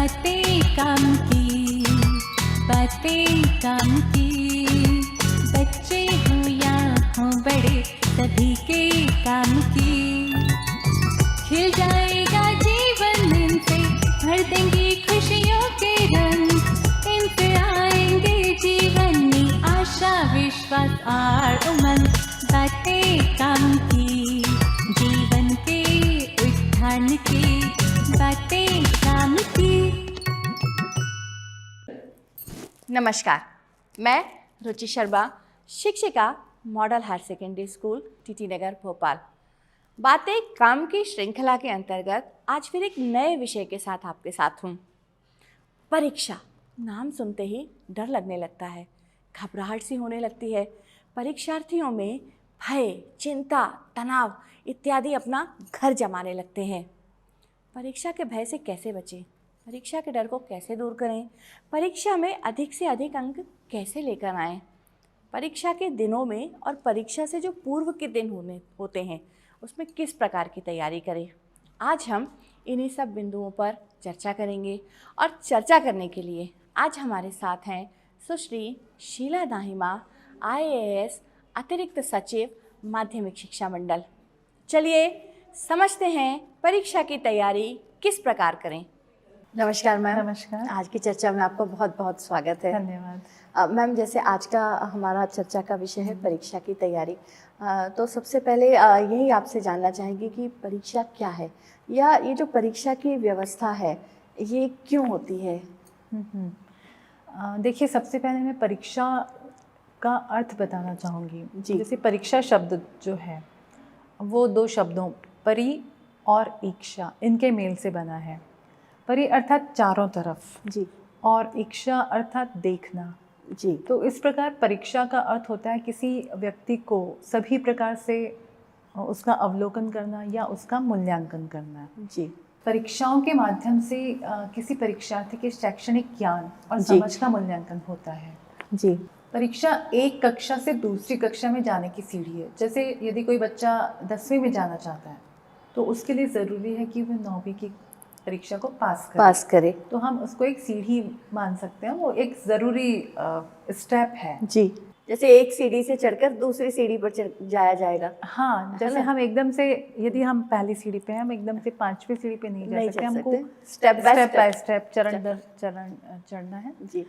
बातें काम की, बातें काम की। बच्चे हो या हो बड़े, सभी के काम की। खिल जाएगा जीवन इनसे, भर देंगी खुशियों के रंग। इनसे आएंगे जीवन में आशा, विश्वास और उमंग। बातें काम की, जीवन के उत्थान की, बातें काम की। नमस्कार, मैं रुचि शर्मा, शिक्षिका, model higher secondary school TT Nagar Bhopal. बातें काम की श्रृंखला के अंतर्गत आज फिर एक नए विषय के साथ आपके साथ हूँ। परीक्षा, नाम सुनते ही डर लगने लगता है, घबराहट सी होने लगती है। परीक्षार्थियों में भय, चिंता, तनाव इत्यादि अपना घर जमाने लगते हैं। परीक्षा के भय से कैसे बचें? परीक्षा के डर को कैसे दूर करें? परीक्षा में अधिक से अधिक अंक कैसे लेकर आएं? परीक्षा के दिनों में और परीक्षा से जो पूर्व के दिन होते हैं उसमें किस प्रकार की तैयारी करें? आज हम इन्हीं सब बिंदुओं पर चर्चा करेंगे और चर्चा करने के लिए आज हमारे साथ हैं सुश्री शीला दाहिमा, IAS अतिरिक्त सचिव, माध्यमिक शिक्षा मंडल। चलिए समझते हैं परीक्षा की तैयारी किस प्रकार करें। नमस्कार मैम। नमस्कार। आज की चर्चा में आपका बहुत बहुत स्वागत है। धन्यवाद। मैम, जैसे आज का हमारा चर्चा का विषय है परीक्षा की तैयारी, तो सबसे पहले यही आपसे जानना चाहेंगे कि परीक्षा क्या है, या ये जो परीक्षा की व्यवस्था है ये क्यों होती है? देखिए, सबसे पहले मैं परीक्षा का अर्थ बताना चाहूँगी। जी। जैसे परीक्षा शब्द जो है वो दो शब्दों परि और इक्षा, इनके मेल से बना है। परि अर्थात चारों तरफ जी। और इक्षा अर्थात देखना। जी। तो इस प्रकार परीक्षा का अर्थ होता है किसी व्यक्ति को सभी प्रकार से उसका अवलोकन करना या उसका मूल्यांकन करना। जी। परीक्षाओं के माध्यम से किसी परीक्षार्थी के शैक्षणिक ज्ञान और जी। समझ का मूल्यांकन होता है। जी। परीक्षा एक कक्षा से दूसरी कक्षा में जाने की सीढ़ी है। जैसे यदि कोई बच्चा 10वीं में जाना चाहता है तो उसके लिए ज़रूरी है कि वह 9वीं की परीक्षा को पास करे। तो हम उसको एक सीढ़ी मान सकते हैं, वो एक ज़रूरी स्टेप है। जी। जैसे एक सीढ़ी से चढ़कर दूसरी सीढ़ी पर जाया जाएगा। हाँ, जैसे हम एकदम से, यदि हम पहली सीढ़ी पे हैं, हम एकदम से 5वीं सीढ़ी पे नहीं जा सकते। हमको स्टेप बाय स्टेप, चरण दर चरण चढ़ना है। जी।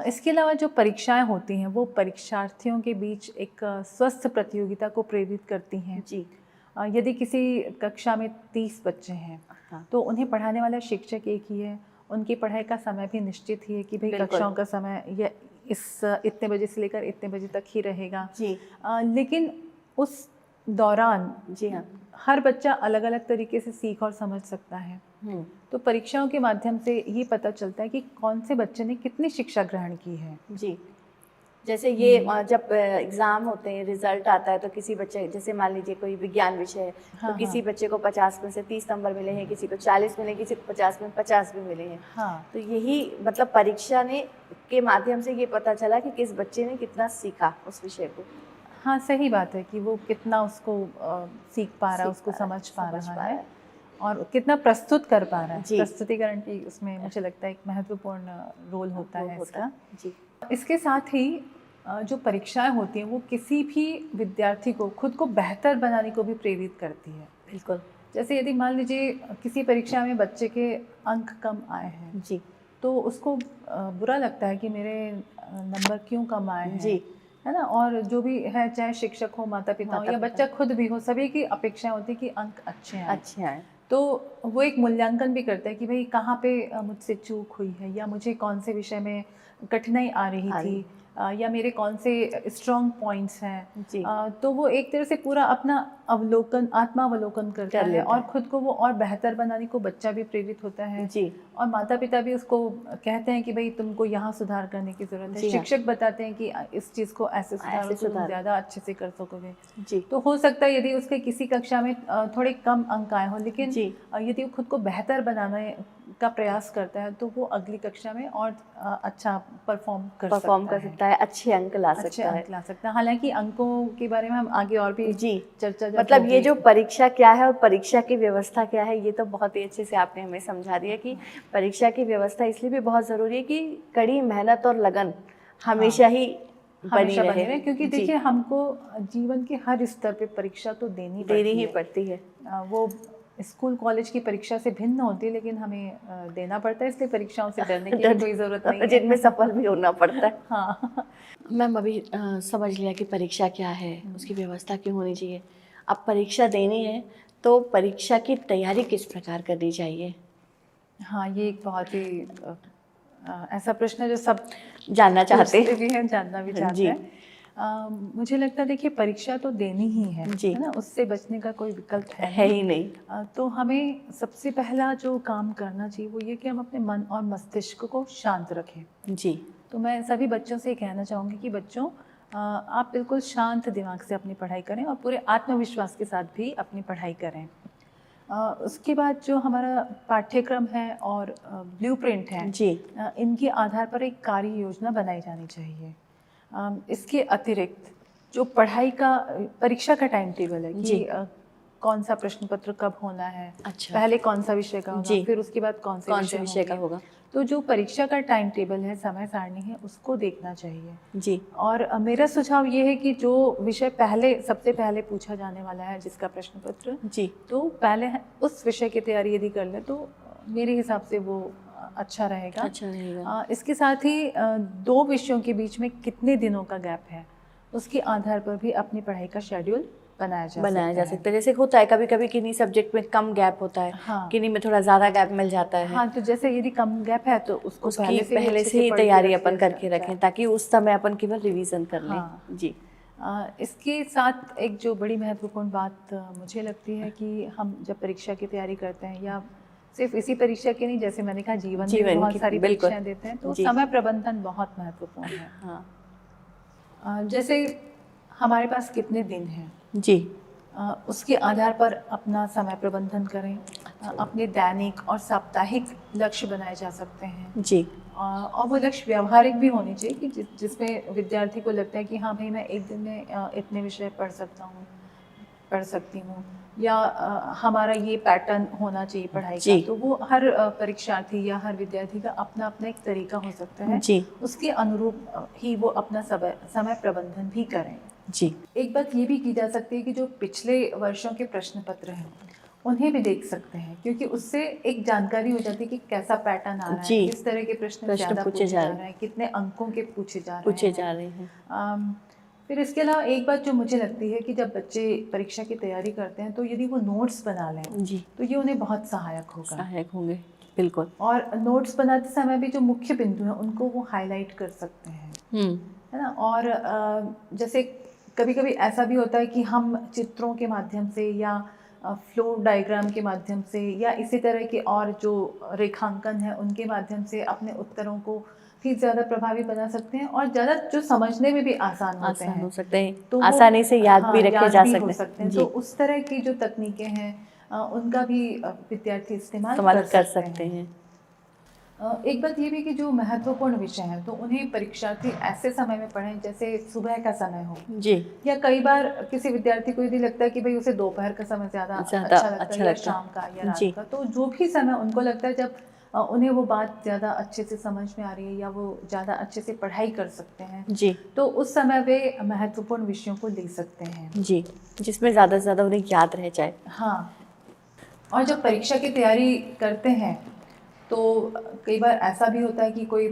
इसके अलावा जो परीक्षाएं होती हैं वो परीक्षार्थियों के बीच एक स्वस्थ प्रतियोगिता को प्रेरित करती हैं। जी। यदि किसी कक्षा में 30 बच्चे हैं, हाँ। तो उन्हें पढ़ाने वाला शिक्षक एक ही है, उनकी पढ़ाई का समय भी निश्चित ही है कि भाई कक्षाओं का समय ये इतने बजे से लेकर इतने बजे तक ही रहेगा। जी। लेकिन उस दौरान जी हाँ, हर बच्चा अलग अलग तरीके से सीख और समझ सकता है। तो परीक्षाओं के माध्यम से ये पता चलता है कि कौन से बच्चे ने कितनी शिक्षा ग्रहण की है। जी। जैसे ये जब एग्ज़ाम होते हैं, रिजल्ट आता है, तो किसी बच्चे, जैसे मान लीजिए कोई विज्ञान विषय है, हाँ, तो किसी बच्चे को 50 में से 30 नंबर मिले हैं, किसी को 40 मिले, किसी को 50 में 50 भी मिले हैं। हाँ। तो यही मतलब परीक्षा ने के माध्यम से ये पता चला कि किस बच्चे ने कितना सीखा उस विषय को। हाँ, सही बात है कि वो कितना उसको सीख पा रहा है, उसको समझ पा रहा है और कितना प्रस्तुत कर पा रहा है। प्रस्तुतिकरण की उसमें मुझे लगता है एक महत्वपूर्ण रोल होता है इसका। जी। इसके साथ ही जो परीक्षाएं होती हैं वो किसी भी विद्यार्थी को खुद को बेहतर बनाने को भी प्रेरित करती है। बिल्कुल। जैसे यदि मान लीजिए किसी परीक्षा में बच्चे के अंक कम आए हैं, जी, तो उसको बुरा लगता है कि मेरे नंबर क्यों कम आए हैं। जी, है ना। और जो भी है, चाहे शिक्षक हो, माता पिता हो या बच्चा खुद भी हो, सभी की अपेक्षाएं होती है कि अंक अच्छे आए। तो वो एक मूल्यांकन भी करता है कि भाई कहाँ पे मुझसे चूक हुई है, या मुझे कौन से विषय में कठिनाई आ रही थी, या मेरे कौन से स्ट्रॉन्ग पॉइंट्स हैं। तो वो एक तरह से पूरा अपना आत्मावलोकन करता है और खुद को वो और बेहतर बनाने को बच्चा भी प्रेरित होता है। जी। और माता पिता भी उसको कहते हैं कि भाई तुमको यहाँ सुधार करने की ज़रूरत है। शिक्षक बताते हैं कि इस चीज़ को ऐसे सुधारो तो तुम ज़्यादा अच्छे से कर सकोगे। जी। तो हो सकता है यदि उसके किसी कक्षा में थोड़े कम अंक आए हों, लेकिन यदि वो खुद को बेहतर बनाने का प्रयास करता है तो वो अगली कक्षा में और अच्छा परफॉर्म कर सकता है, अच्छे अंक ला सकता है। हालांकि अंकों के बारे में हम आगे और भी जी चर्चा मतलब ये जो परीक्षा क्या है और परीक्षा की व्यवस्था क्या है, ये तो बहुत ही अच्छे से आपने हमें समझा दिया कि परीक्षा की व्यवस्था इसलिए भी बहुत ज़रूरी है कि कड़ी मेहनत और लगन हमेशा ही बनी रहे, क्योंकि देखिए हमको जीवन के हर स्तर पे परीक्षा तो देनी ही पड़ती है। वो स्कूल कॉलेज की परीक्षा से भिन्न होती है, लेकिन हमें देना पड़ता है, इसलिए परीक्षाओं से डरने की कोई ज़रूरत नहीं है, जिनमें सफल भी होना पड़ता है। हाँ मैम अभी समझ लिया कि परीक्षा क्या है, उसकी व्यवस्था क्यों होनी चाहिए। अब परीक्षा देनी है तो परीक्षा की तैयारी किस प्रकार करनी चाहिए? हाँ, ये एक बहुत ही ऐसा प्रश्न है जो सब जानना चाहते हैं, जानना भी चाहते हैं। मुझे लगता है देखिए परीक्षा तो देनी ही है ना, उससे बचने का कोई विकल्प है ही नहीं। तो हमें सबसे पहला जो काम करना चाहिए वो ये कि हम अपने मन और मस्तिष्क को शांत रखें। जी, तो मैं सभी बच्चों से कहना चाहूँगी कि बच्चों आप बिल्कुल शांत दिमाग से अपनी पढ़ाई करें और पूरे आत्मविश्वास के साथ भी अपनी पढ़ाई करें। उसके बाद जो हमारा पाठ्यक्रम है और ब्लूप्रिंट है जी, इनके आधार पर एक कार्य योजना बनाई जानी चाहिए। इसके अतिरिक्त जो पढ़ाई का परीक्षा का टाइम टेबल है कि कौन सा प्रश्न पत्र कब होना है, अच्छा, पहले कौन सा विषय का होगा, फिर उसके बाद कौन से विषय का होगा, तो जो परीक्षा का टाइम टेबल है, समय सारणी है, उसको देखना चाहिए। जी, और मेरा सुझाव ये है कि जो विषय सबसे पहले पूछा जाने वाला है जिसका प्रश्न पत्र, जी, तो पहले उस विषय की तैयारी यदि कर ले तो मेरे हिसाब से वो अच्छा रहेगा। इसके साथ ही 2 विषयों के बीच में कितने दिनों का गैप है, उसके आधार पर भी अपनी पढ़ाई का शेड्यूल बनाया जा सकता है। जैसे होता है कभी कभी किन्हीं सब्जेक्ट में कम गैप होता है, हाँ, किन्हीं में थोड़ा ज़्यादा गैप मिल जाता है। हाँ, तो जैसे यदि कम गैप है तो उसको पहले से ही तैयारी अपन करके रखें ताकि उस समय अपन केवल रिवीजन कर लें। हाँ, जी। इसके साथ एक जो बड़ी महत्वपूर्ण बात मुझे लगती है कि हम जब परीक्षा की तैयारी करते हैं या सिर्फ इसी परीक्षा की नहीं, जैसे मैंने कहा जीवन में बहुत सारी परीक्षाएं देते हैं, तो समय प्रबंधन बहुत महत्वपूर्ण है। हाँ, जैसे हमारे पास कितने दिन हैं, जी, उसके आधार पर अपना समय प्रबंधन करें। अपने दैनिक और साप्ताहिक लक्ष्य बनाए जा सकते हैं। जी, और वो लक्ष्य व्यवहारिक भी होने चाहिए कि जिसमें विद्यार्थी को लगता है कि हाँ भाई मैं एक दिन में इतने विषय पढ़ सकती हूँ, या हमारा ये पैटर्न होना चाहिए पढ़ाई का। तो वो हर परीक्षार्थी या हर विद्यार्थी का अपना अपना एक तरीका हो सकता है, उसके अनुरूप ही वो अपना समय प्रबंधन भी करें। जी, एक बात ये भी की जा सकती है कि जो पिछले वर्षों के प्रश्न पत्र हैं उन्हें भी देख सकते हैं, क्योंकि उससे एक जानकारी हो जाती है कि कैसा पैटर्न आ रहा है, किस तरह के प्रश्न ज़्यादा पूछे जा रहे हैं, कितने अंकों के पूछे जा रहे हैं। फिर इसके अलावा एक बात जो मुझे लगती है कि जब बच्चे परीक्षा की तैयारी करते हैं तो यदि वो नोट्स बना लें तो ये उन्हें बहुत सहायक होंगे। बिल्कुल। और नोट्स बनाते समय भी जो मुख्य बिंदु हैं उनको वो हाईलाइट कर सकते हैं, है ना। और जैसे कभी कभी ऐसा भी होता है कि हम चित्रों के माध्यम से या फ्लो डायग्राम के माध्यम से या इसी तरह के और जो रेखांकन है उनके माध्यम से अपने उत्तरों को भी ज़्यादा प्रभावी बना सकते हैं और ज़्यादा जो समझने में भी आसान हो सकते हैं, तो आसानी से याद भी रखे जा सकते हैं। तो उस तरह की जो तकनीकें हैं उनका भी विद्यार्थी इस्तेमाल कर सकते हैं। एक बात ये भी कि जो महत्वपूर्ण विषय हैं तो उन्हें परीक्षार्थी ऐसे समय में पढ़ें जैसे सुबह का समय हो जी, या कई बार किसी विद्यार्थी को यदि लगता है कि भाई उसे दोपहर का समय ज़्यादा अच्छा लगता है या शाम का या रात का, तो जो भी समय उनको लगता है जब उन्हें वो बात ज़्यादा अच्छे से समझ में आ रही है या वो ज़्यादा अच्छे से पढ़ाई कर सकते हैं जी, तो उस समय वे महत्वपूर्ण विषयों को ले सकते हैं जी, जिसमें ज़्यादा से ज़्यादा उन्हें याद रह जाए। हाँ, और जब परीक्षा की तैयारी करते हैं तो कई बार ऐसा भी होता है कि कोई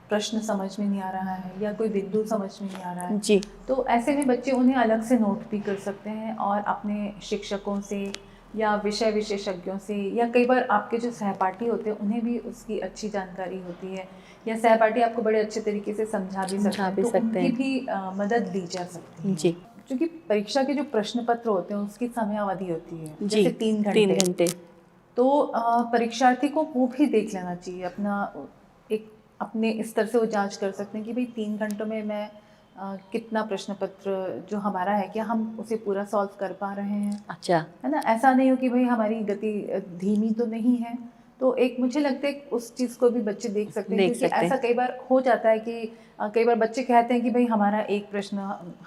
प्रश्न समझ में नहीं आ रहा है या कोई बिंदु समझ में नहीं आ रहा है जी, तो ऐसे में बच्चे उन्हें अलग से नोट भी कर सकते हैं और अपने शिक्षकों से या विषय विशेषज्ञों से या कई बार आपके जो सहपाठी होते हैं उन्हें भी उसकी अच्छी जानकारी होती है या सहपाठी आपको बड़े अच्छे तरीके से समझा भी सकते हैं, तो उनकी भी मदद ली जा सकती है जी, क्योंकि परीक्षा के जो प्रश्न पत्र होते हैं उसकी समयावधि होती है जैसे 3 घंटे, तो परीक्षार्थी को वो भी देख लेना चाहिए अपने स्तर से वो जांच कर सकते हैं कि भाई 3 घंटों में मैं कितना प्रश्न पत्र जो हमारा है क्या हम उसे पूरा सॉल्व कर पा रहे हैं, अच्छा, है ना। ऐसा नहीं हो कि भाई हमारी गति धीमी तो नहीं है, तो एक मुझे लगता है कि उस चीज़ को भी बच्चे देख सकते हैं, देख क्योंकि सकते हैं। ऐसा कई बार हो जाता है कि कई बार बच्चे कहते हैं कि भाई हमारा एक प्रश्न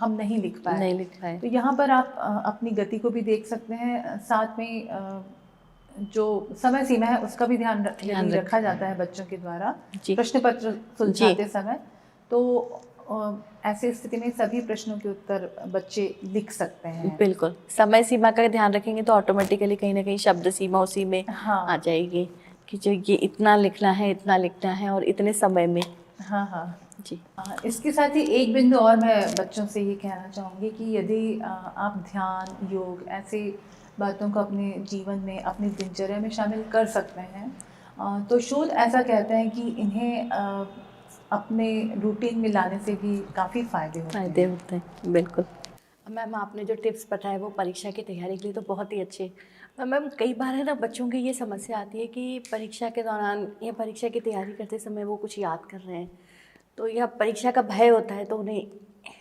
हम नहीं लिख पाए। नहीं लिख पाए। तो यहाँ पर आप अपनी गति को भी देख सकते हैं, साथ में जो समय सीमा है उसका भी ध्यान ध्यान यदि रख- रखा जाता है बच्चों के द्वारा जी। प्रश्न पत्र सुलझाते समय, तो ऐसी स्थिति में सभी प्रश्नों के उत्तर बच्चे लिख सकते हैं। बिल्कुल, समय सीमा का ध्यान रखेंगे तो ऑटोमेटिकली कहीं ना कहीं शब्द सीमा उसी में हाँ। आ जाएगी कि जो ये इतना लिखना है, इतना लिखना है और इतने समय में। हाँ हाँ जी। इसके साथ ही एक बिंदु और मैं बच्चों से ये कहना चाहूँगी कि यदि आप ध्यान, योग ऐसी बातों को अपने जीवन में, अपनी दिनचर्या में शामिल कर सकते हैं, तो शोध ऐसा कहता है कि इन्हें अपने रूटीन में लाने से भी काफ़ी फ़ायदे होते हैं। बिल्कुल। मैम, आपने जो टिप्स बताए वो परीक्षा की तैयारी के लिए तो बहुत ही अच्छे। मैम, कई बार है ना बच्चों की ये समस्या आती है कि परीक्षा के दौरान या परीक्षा की तैयारी करते समय वो कुछ याद कर रहे हैं, तो यह परीक्षा का भय होता है तो उन्हें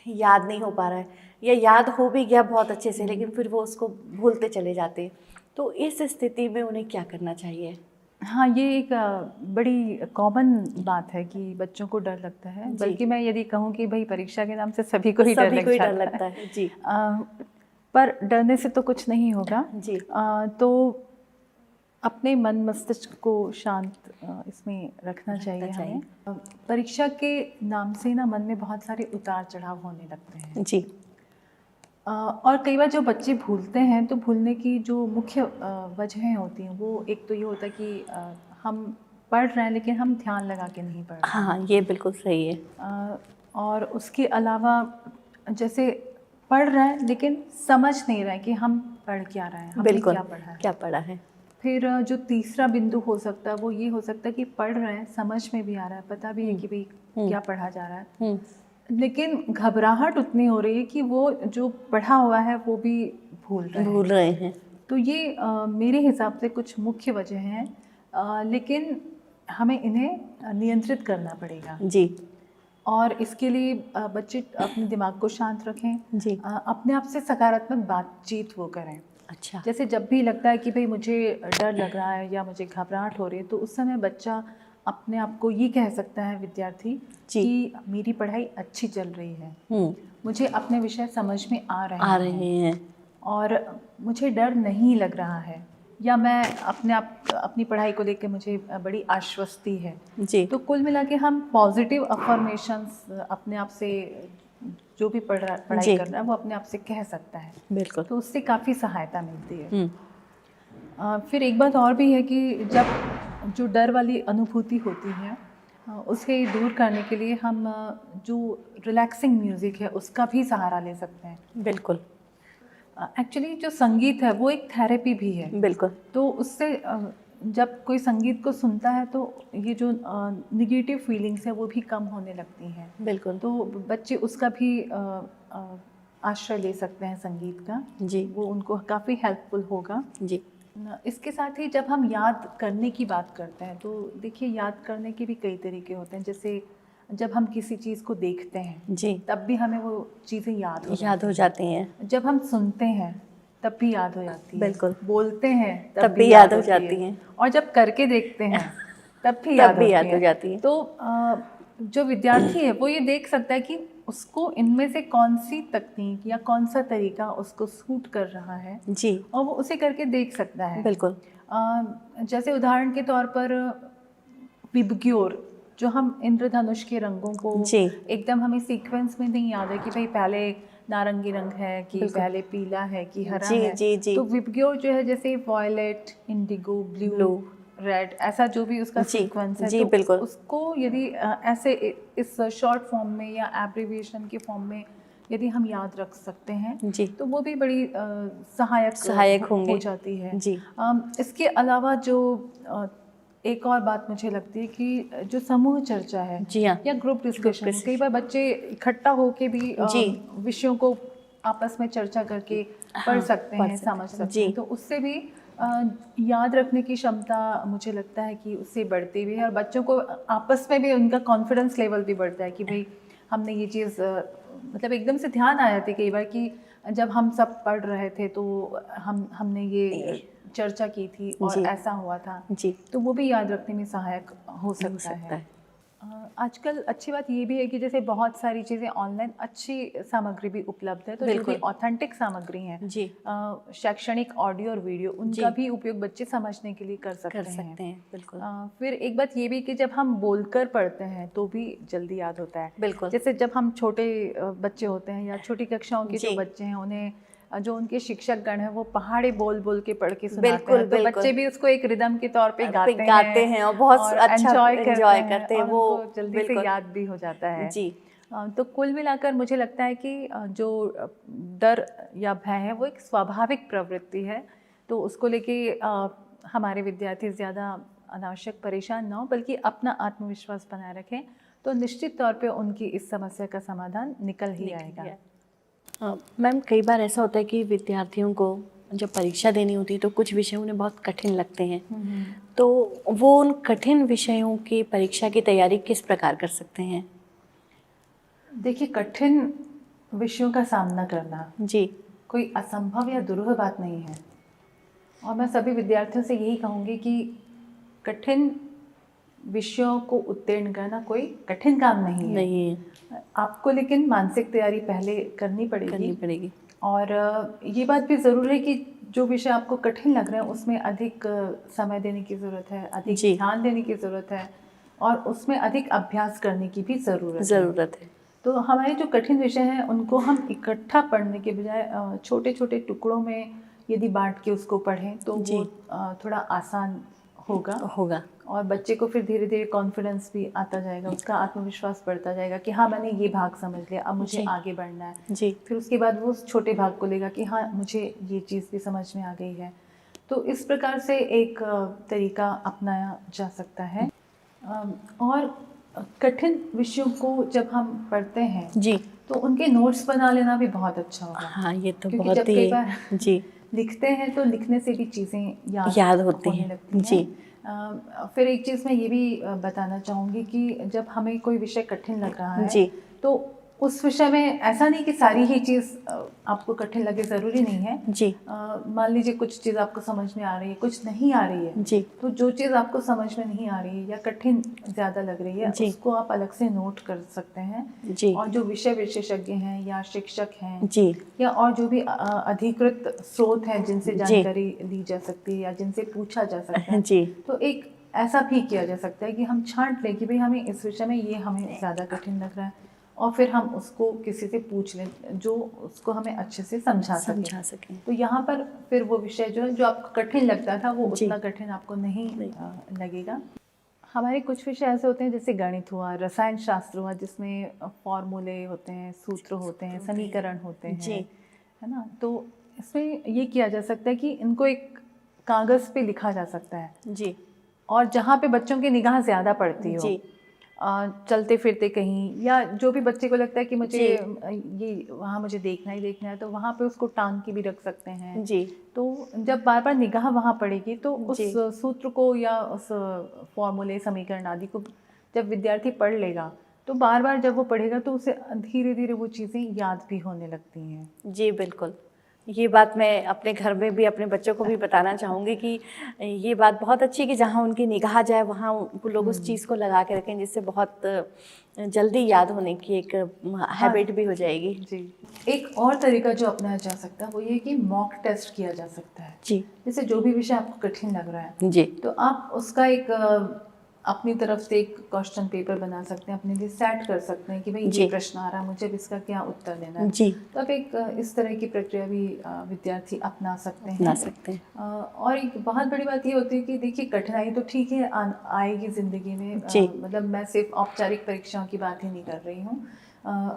याद नहीं हो पा रहा है, या याद हो भी गया बहुत अच्छे से लेकिन फिर वो उसको भूलते चले जाते हैं। तो इस स्थिति में उन्हें क्या करना चाहिए? हाँ, ये एक बड़ी कॉमन बात है कि बच्चों को डर लगता है, जी। बल्कि मैं यदि कहूँ कि भाई परीक्षा के नाम से सभी को ही डर लगता है। जी। पर डरने से तो कुछ नहीं होगा। जी। तो अपने मन मस्तिष्क को शांत इसमें रखना चाहिए हमें। परीक्षा के नाम से ना मन में बहुत सारे उतार चढ़ाव होने लगते हैं। जी। और कई बार जो बच्चे भूलते हैं, तो भूलने की जो मुख्य वजहें होती हैं, वो एक तो ये होता है कि हम पढ़ रहे हैं लेकिन हम ध्यान लगा के नहीं पढ़ रहे। हाँ, ये बिल्कुल सही है। और उसके अलावा जैसे पढ़ रहे हैं लेकिन समझ नहीं रहे कि हम पढ़ क्या रहे हैं, हमने बिल्कुल, क्या पढ़ा है। फिर जो तीसरा बिंदु हो सकता है वो ये हो सकता है कि पढ़ रहे हैं, समझ में भी आ रहा है, पता भी है कि भाई क्या पढ़ा जा रहा है, लेकिन घबराहट उतनी हो रही है कि वो जो पढ़ा हुआ है वो भी भूल रहे हैं। तो ये मेरे हिसाब से कुछ मुख्य वजह हैं, लेकिन हमें इन्हें नियंत्रित करना पड़ेगा। जी। और इसके लिए बच्चे अपने दिमाग को शांत रखें। जी। अपने आप से सकारात्मक बातचीत वो करें। अच्छा। जैसे जब भी लगता है कि भाई मुझे डर लग रहा है या मुझे घबराहट हो रही है, तो उस समय बच्चा अपने आप को ये कह सकता है, विद्यार्थी, कि मेरी पढ़ाई अच्छी चल रही है, मुझे अपने विषय समझ में आ रहे हैं और मुझे डर नहीं लग रहा है, या मैं अपनी पढ़ाई को लेकर मुझे बड़ी आश्वस्ति है। जी। तो कुल मिला के हम पॉजिटिव अफर्मेशंस अपने आप से, जो भी पढ़ाई कर रहा है वो अपने आप से कह सकता है। बिल्कुल। तो उससे काफ़ी सहायता मिलती है। फिर एक बात और भी है कि जब जो डर वाली अनुभूति होती है, उसे दूर करने के लिए हम जो रिलैक्सिंग म्यूज़िक है उसका भी सहारा ले सकते हैं। बिल्कुल। एक्चुअली जो संगीत है वो एक थेरेपी भी है। बिल्कुल। तो उससे जब कोई संगीत को सुनता है तो ये जो निगेटिव फीलिंग्स है वो भी कम होने लगती हैं। बिल्कुल। तो बच्चे उसका भी आश्रय ले सकते हैं संगीत का। जी। वो उनको काफ़ी हेल्पफुल होगा। जी। इसके साथ ही जब हम याद करने की बात करते हैं, तो देखिए याद करने के भी कई तरीके होते हैं। जैसे जब हम किसी चीज़ को देखते हैं, जी, तब भी हमें वो चीज़ें याद हो जाती हैं। जब हम सुनते हैं तब भी याद हो जाती है। बिल्कुल। बोलते हैं तब भी याद हो जाती हैं। और जब करके देखते हैं तब भी याद हो जाती है। तो जो विद्यार्थी है वो ये देख सकता है कि उसको इनमें से कौन सी तकनीक या कौन सा तरीका उसको सूट कर रहा है। जी। और वो उसे करके देख सकता है। बिल्कुल। जैसे उदाहरण के तौर पर विबग्योर, जो हम इंद्रधनुष के रंगों को एकदम हमें सीक्वेंस में नहीं याद है कि भाई पहले नारंगी रंग है कि पहले पीला है कि हरा है। तो विबग्योर जो है जैसे वॉयलेट, इंडिगो, ब्लू, रेड, ऐसा जो भी उसका सीक्वेंस है, तो बिल्कुल। उसको यदि ऐसे इस शॉर्ट फॉर्म में या एब्रिविएशन के फॉर्म में यदि हम याद रख सकते हैं, तो वो भी बड़ी सहायक हो जाती है। जी। इसके अलावा जो एक और बात मुझे लगती है कि जो समूह चर्चा है, जी हाँ, या ग्रुप डिस्कशन, कई बार बच्चे इकट्ठा होके भी विषयों को आपस में चर्चा करके पढ़ सकते हैं, समझ सकते हैं। तो उससे भी याद रखने की क्षमता मुझे लगता है कि उससे बढ़ती हुई है, और बच्चों को आपस में भी उनका कॉन्फिडेंस लेवल भी बढ़ता है कि भाई हमने ये चीज़, मतलब एकदम से ध्यान आ जाती है कई बार कि जब हम सब पढ़ रहे थे तो हमने ये चर्चा की थी और जी। ऐसा हुआ था, जी, तो वो भी याद रखने में सहायक हो सकता है। आजकल अच्छी बात ये भी है कि जैसे बहुत सारी चीज़ें ऑनलाइन अच्छी सामग्री भी उपलब्ध है, तो जो भी बिल्कुल। ऑथेंटिक सामग्री है, जी, शैक्षणिक ऑडियो और वीडियो, उनका भी उपयोग बच्चे समझने के लिए कर सकते कर सकते हैं, बिल्कुल। फिर एक बात ये भी कि जब हम बोलकर पढ़ते हैं तो भी जल्दी याद होता है। बिल्कुल। जैसे जब हम छोटे बच्चे होते हैं या छोटी कक्षाओं के जो जी। बच्चे हैं, उन्हें जो उनके शिक्षक गण हैं वो पहाड़ी बोल बोल के पढ़ के सुनाते बिल्कुल, हैं, तो बिल्कुल। बच्चे भी उसको एक रिदम के तौर पे गाते हैं और बहुत अच्छा एंजॉय एंजॉय करते हैं और वो, उनको जल्दी से बिल्कुल। याद भी हो जाता है। जी, तो कुल मिलाकर मुझे लगता है कि जो डर या भय है वो एक स्वाभाविक प्रवृत्ति है, तो उसको लेके हमारे विद्यार्थी ज़्यादा अनावश्यक परेशान ना हो, बल्कि अपना आत्मविश्वास बनाए रखें, तो निश्चित तौर पे उनकी इस समस्या का समाधान निकल ही आएगा। मैम कई बार ऐसा होता है कि विद्यार्थियों को जब परीक्षा देनी होती है तो कुछ विषय उन्हें बहुत कठिन लगते हैं, तो वो उन कठिन विषयों की परीक्षा की तैयारी किस प्रकार कर सकते हैं? देखिए, कठिन विषयों का सामना करना जी, कोई असंभव या दुरूह बात नहीं है, और मैं सभी विद्यार्थियों से यही कहूँगी कि कठिन विषयों को उत्तीर्ण करना कोई कठिन काम नहीं है। नहीं है, आपको लेकिन मानसिक तैयारी पहले करनी करनी पड़ेगी। और ये बात भी ज़रूर है कि जो विषय आपको कठिन लग रहा है उसमें अधिक समय देने की ज़रूरत है, अधिक जी। ध्यान देने की ज़रूरत है, और उसमें अधिक अभ्यास करने की भी ज़रूरत ज़रूरत है। तो हमारे जो कठिन विषय हैं उनको हम इकट्ठा पढ़ने के बजाय छोटे छोटे टुकड़ों में यदि बांट के उसको पढ़ें तो जी। वो थोड़ा आसान होगा, होगा। और बच्चे को फिर धीरे धीरे कॉन्फिडेंस भी आता जाएगा, उसका आत्मविश्वास बढ़ता जाएगा कि हाँ, मैंने ये भाग समझ लिया, अब मुझे जी। आगे बढ़ना है। जी, फिर उसके बाद वो उस छोटे भाग को लेगा कि हाँ, मुझे ये चीज़ भी समझ में आ गई है। तो इस प्रकार से एक तरीका अपनाया जा सकता है। और कठिन विषयों को जब हम पढ़ते हैं जी, तो उनके नोट्स बना लेना भी बहुत अच्छा होगा, हाँ, ये तो क्योंकि बहुत जब कई ही बार जी लिखते हैं तो लिखने से भी चीज़ें याद होती होने हैं। लगती हैं। जी, फिर एक चीज़ मैं ये भी बताना चाहूँगी कि जब हमें कोई विषय कठिन लग रहा है जी, तो उस विषय में ऐसा नहीं कि सारी ही चीज़ आपको कठिन लगे, ज़रूरी नहीं है। जी, मान लीजिए कुछ चीज़ आपको समझ में आ रही है, कुछ नहीं आ रही है, जी, तो जो चीज़ आपको समझ में नहीं आ रही है या कठिन ज़्यादा लग रही है, जी। उसको आप अलग से नोट कर सकते हैं। जी, और जो विषय विशेषज्ञ हैं या शिक्षक हैं जी, या और जो भी अधिकृत स्रोत हैं जिनसे जी। जानकारी ली जा सकती है या जिनसे पूछा जा सकता है, जी, तो एक ऐसा भी किया जा सकता है कि हम छांट लें कि भाई हमें इस विषय में ये हमें ज़्यादा कठिन लग रहा है, और फिर हम उसको किसी से पूछ लें जो उसको हमें अच्छे से समझा समझा सकें। तो यहाँ पर फिर वो विषय जो है जो आपको कठिन लगता था वो जी। उतना कठिन आपको नहीं लगेगा। हमारे कुछ विषय ऐसे होते हैं जैसे गणित हुआ, रसायन शास्त्र हुआ, जिसमें फॉर्मूले होते हैं, सूत्र होते हैं, समीकरण होते हैं, जी। है ना। तो इसमें ये किया जा सकता है कि इनको एक कागज़ पे लिखा जा सकता है, जी, और जहाँ पे बच्चों की निगाह ज़्यादा पड़ती हो, जी, चलते फिरते कहीं, या जो भी बच्चे को लगता है कि मुझे जी। ये वहाँ मुझे देखना ही देखना है, तो वहाँ पे उसको टांग के भी रख सकते हैं। जी, तो जब बार बार निगाह वहाँ पड़ेगी तो उस जी। सूत्र को या उस फॉर्मूले, समीकरण आदि को जब विद्यार्थी पढ़ लेगा तो बार बार जब वो पढ़ेगा तो उसे धीरे धीरे वो चीज़ें याद भी होने लगती हैं। जी, बिल्कुल। ये बात मैं अपने घर में भी अपने बच्चों को भी बताना चाहूँगी कि ये बात बहुत अच्छी है कि जहाँ उनकी निगाह जाए वहाँ वो लोग उस चीज़ को लगा के रखें, जिससे बहुत जल्दी याद होने की एक हैबिट भी हो जाएगी। जी, एक और तरीका जो अपनाया जा सकता है वो ये कि मॉक टेस्ट किया जा सकता है। जी, जैसे जो भी विषय आपको कठिन लग रहा है जी, तो आप उसका एक अपनी तरफ से एक क्वेश्चन पेपर बना सकते हैं, अपने लिए सेट कर सकते हैं कि भाई जी। ये प्रश्न आ रहा है, मुझे अब इसका क्या उत्तर देना है। जी, तो आप एक इस तरह की प्रक्रिया भी विद्यार्थी अपना सकते हैं। अपना सकते हैं। और एक बहुत बड़ी बात ये होती है कि देखिए, कठिनाई तो ठीक है आएगी ज़िंदगी में, जी। मतलब मैं सिर्फ औपचारिक परीक्षाओं की बात ही नहीं कर रही हूँ,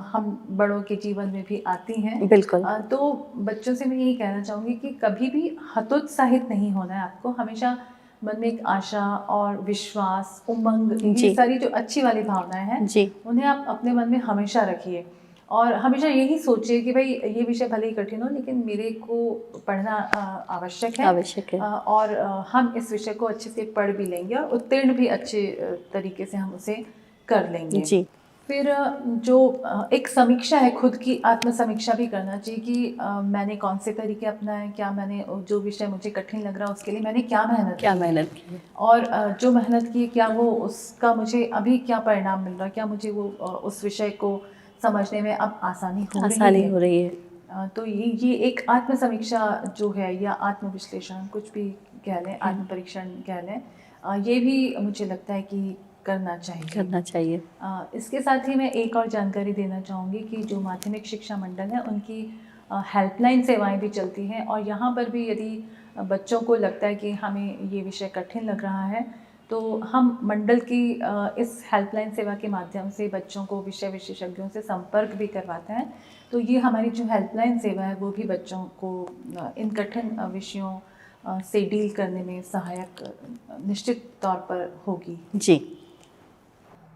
हम बड़ों के जीवन में भी आती हैं। बिल्कुल। तो बच्चों से मैं यही कहना चाहूँगी कि कभी भी हतोत्साहित नहीं होना है आपको, हमेशा मन में एक आशा और विश्वास, उमंग, जी। ये सारी जो अच्छी वाली भावनाएं हैं जी, उन्हें आप अपने मन में हमेशा रखिए, और हमेशा यही सोचिए कि भाई ये विषय भले ही कठिन हो लेकिन मेरे को पढ़ना आवश्यक है, आवश्यक है। और हम इस विषय को अच्छे से पढ़ भी लेंगे और उत्तीर्ण भी अच्छे तरीके से हम उसे कर लेंगे। जी, फिर जो एक समीक्षा है, खुद की आत्म समीक्षा भी करना चाहिए कि मैंने कौन से तरीके अपनाए, क्या मैंने जो विषय मुझे कठिन लग रहा है उसके लिए मैंने क्या मेहनत की, और जो मेहनत की क्या वो उसका मुझे अभी क्या परिणाम मिल रहा है, क्या मुझे वो उस विषय को समझने में अब आसानी हो रही है। तो ये एक आत्म समीक्षा जो है, या आत्म विश्लेषण, कुछ भी कह लें, आत्म परीक्षण कह लें, ये भी मुझे लगता है कि करना चाहिए। इसके साथ ही मैं एक और जानकारी देना चाहूँगी कि जो माध्यमिक शिक्षा मंडल है उनकी हेल्पलाइन सेवाएं भी चलती हैं, और यहाँ पर भी यदि बच्चों को लगता है कि हमें ये विषय कठिन लग रहा है तो हम मंडल की इस हेल्पलाइन सेवा के माध्यम से बच्चों को विषय विशेषज्ञों से संपर्क भी करवाते हैं। तो ये हमारी जो हेल्पलाइन सेवा है वो भी बच्चों को इन कठिन विषयों से डील करने में सहायक निश्चित तौर पर होगी। जी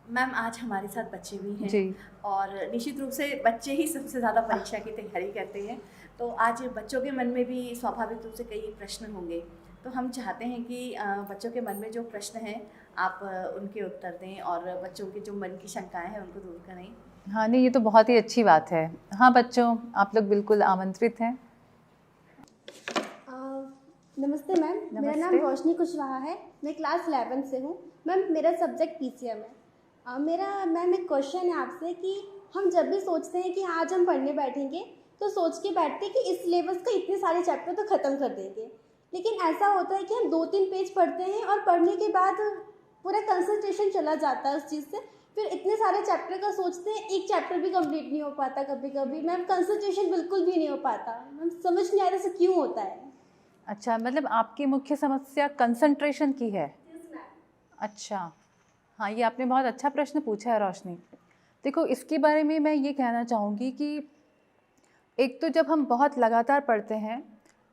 मैम, आज हमारे साथ बच्चे भी हैं जी। और निश्चित रूप से बच्चे ही सबसे ज़्यादा परीक्षा की तैयारी करते हैं, तो आज बच्चों के मन में भी स्वाभाविक रूप से कई प्रश्न होंगे, तो हम चाहते हैं कि बच्चों के मन में जो प्रश्न हैं आप उनके उत्तर दें और बच्चों के जो मन की शंकाएं हैं उनको दूर करें। हाँ, नहीं, ये तो बहुत ही अच्छी बात है। हाँ बच्चों, आप लोग बिल्कुल आमंत्रित हैं। नमस्ते मैम, मेरा नाम रोशनी कुशवाहा है, मैं क्लास 11 से हूँ। मैम, मेरा सब्जेक्ट पीसीएम है। मेरा मैम एक क्वेश्चन है आपसे कि हम जब भी सोचते हैं कि आज हम पढ़ने बैठेंगे तो सोच के बैठते हैं कि इस सिलेबस का इतने सारे चैप्टर तो ख़त्म कर देंगे, लेकिन ऐसा होता है कि हम 2-3 पेज पढ़ते हैं और पढ़ने के बाद पूरा कंसंट्रेशन चला जाता है उस चीज़ से, फिर इतने सारे चैप्टर का सोचते हैं, एक चैप्टर भी कंप्लीट नहीं हो पाता। कभी कभी मैम कंसंट्रेशन बिल्कुल भी नहीं हो पाता। मैम समझ नहीं आ रहा ऐसा क्यों होता है। अच्छा, मतलब आपकी मुख्य समस्या कंसंट्रेशन की है? अच्छा, हाँ, ये आपने बहुत अच्छा प्रश्न पूछा है रोशनी। देखो, इसके बारे में मैं ये कहना चाहूँगी कि एक तो जब हम बहुत लगातार पढ़ते हैं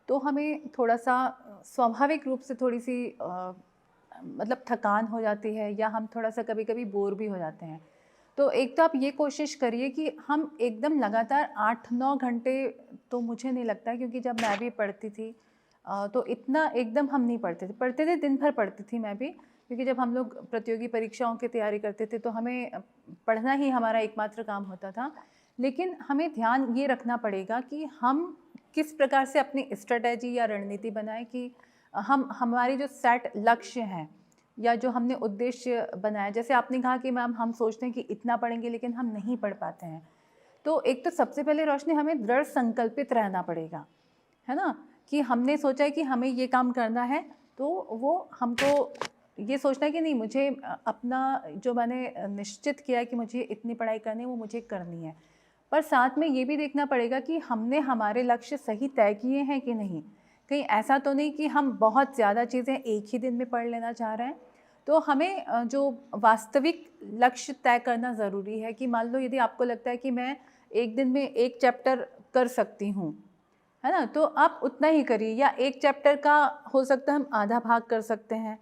तो हमें थोड़ा सा स्वाभाविक रूप से थोड़ी सी मतलब थकान हो जाती है, या हम थोड़ा सा कभी कभी बोर भी हो जाते हैं। तो एक तो आप ये कोशिश करिए कि हम एकदम लगातार 8-9 घंटे, तो मुझे नहीं लगता, क्योंकि जब मैं भी पढ़ती थी तो इतना एकदम हम नहीं पढ़ते थे, दिन भर पढ़ती थी मैं भी, क्योंकि जब हम लोग प्रतियोगी परीक्षाओं की तैयारी करते थे तो हमें पढ़ना ही हमारा एकमात्र काम होता था। लेकिन हमें ध्यान ये रखना पड़ेगा कि हम किस प्रकार से अपनी स्ट्रेटजी या रणनीति बनाएं कि हमारी जो सेट लक्ष्य हैं या जो हमने उद्देश्य बनाया, जैसे आपने कहा कि मैम हम सोचते हैं कि इतना पढ़ेंगे लेकिन हम नहीं पढ़ पाते हैं, तो एक तो सबसे पहले रोशनी हमें दृढ़ संकल्पित रहना पड़ेगा, है ना, कि हमने सोचा है कि हमें ये काम करना है, तो वो हमको ये सोचना है कि नहीं, मुझे अपना जो मैंने निश्चित किया है कि मुझे इतनी पढ़ाई करनी है वो मुझे करनी है। पर साथ में ये भी देखना पड़ेगा कि हमने हमारे लक्ष्य सही तय किए हैं कि नहीं। कहीं ऐसा तो नहीं कि हम बहुत ज़्यादा चीज़ें एक ही दिन में पढ़ लेना चाह रहे हैं। तो हमें जो वास्तविक लक्ष्य तय करना ज़रूरी है कि मान लो यदि आपको लगता है कि मैं एक दिन में एक चैप्टर कर सकती हूँ, है ना, तो आप उतना ही करिए, या एक चैप्टर का हो सकता है हम आधा भाग कर सकते हैं,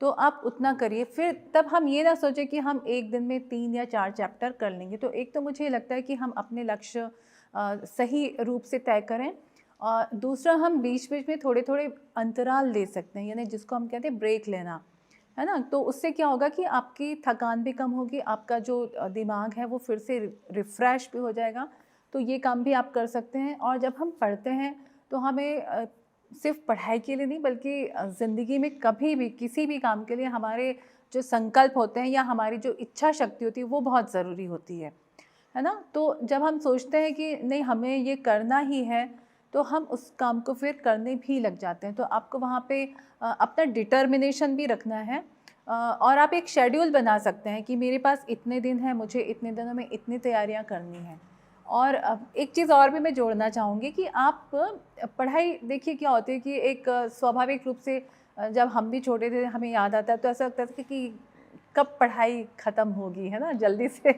तो आप उतना करिए। फिर तब हम ये ना सोचें कि हम एक दिन में 3 या 4 चैप्टर कर लेंगे। तो एक तो मुझे लगता है कि हम अपने लक्ष्य सही रूप से तय करें, और दूसरा हम बीच बीच में थोड़े थोड़े अंतराल ले सकते हैं, यानी जिसको हम कहते हैं ब्रेक लेना, है ना। तो उससे क्या होगा कि आपकी थकान भी कम होगी, आपका जो दिमाग है वो फिर से रिफ़्रेश भी हो जाएगा। तो ये काम भी आप कर सकते हैं। और जब हम पढ़ते हैं तो हमें सिर्फ पढ़ाई के लिए नहीं, बल्कि ज़िंदगी में कभी भी किसी भी काम के लिए हमारे जो संकल्प होते हैं या हमारी जो इच्छा शक्ति होती है वो बहुत ज़रूरी होती है ना। तो जब हम सोचते हैं कि नहीं हमें ये करना ही है, तो हम उस काम को फिर करने भी लग जाते हैं। तो आपको वहाँ पे अपना डिटर्मिनेशन भी रखना है, और आप एक शेड्यूल बना सकते हैं कि मेरे पास इतने दिन हैं, मुझे इतने दिनों में इतनी तैयारियाँ करनी हैं। और एक चीज़ और भी मैं जोड़ना चाहूँगी कि आप पढ़ाई, देखिए क्या होती है कि एक स्वाभाविक रूप से जब हम भी छोटे थे हमें याद आता है तो ऐसा लगता था कि कब पढ़ाई ख़त्म होगी, है ना, जल्दी से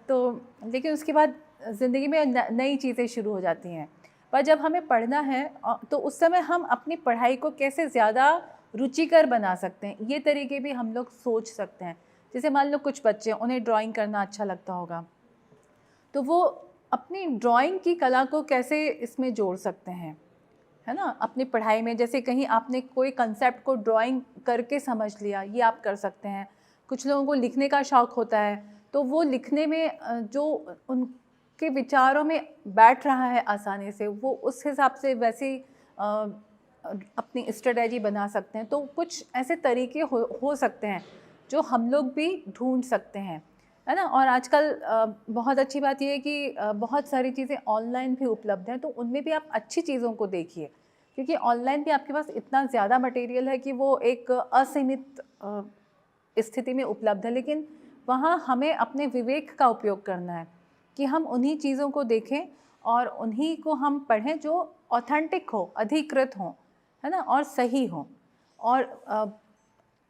तो लेकिन उसके बाद ज़िंदगी में नई चीज़ें शुरू हो जाती हैं। पर जब हमें पढ़ना है तो उस समय हम अपनी पढ़ाई को कैसे ज़्यादा रुचिकर बना सकते हैं, ये तरीके भी हम लोग सोच सकते हैं। जैसे मान लो कुछ बच्चे, उन्हें ड्राइंग करना अच्छा लगता होगा, तो वो अपनी ड्राइंग की कला को कैसे इसमें जोड़ सकते हैं, है ना, अपनी पढ़ाई में। जैसे कहीं आपने कोई कंसेप्ट को ड्राइंग करके समझ लिया, ये आप कर सकते हैं। कुछ लोगों को लिखने का शौक़ होता है, तो वो लिखने में जो उनके विचारों में बैठ रहा है आसानी से, वो उस हिसाब से वैसी अपनी स्ट्रेटजी बना सकते हैं। तो कुछ ऐसे तरीके हो सकते हैं जो हम लोग भी ढूंढ सकते हैं, है ना। और आजकल बहुत अच्छी बात यह है कि बहुत सारी चीज़ें ऑनलाइन भी उपलब्ध हैं, तो उनमें भी आप अच्छी चीज़ों को देखिए, क्योंकि ऑनलाइन भी आपके पास इतना ज़्यादा मटेरियल है कि वो एक असीमित स्थिति में उपलब्ध है, लेकिन वहाँ हमें अपने विवेक का उपयोग करना है कि हम उन्हीं चीज़ों को देखें और उन्हीं को हम पढ़ें जो ऑथेंटिक हो, अधिकृत हो, है ना, और सही हो। और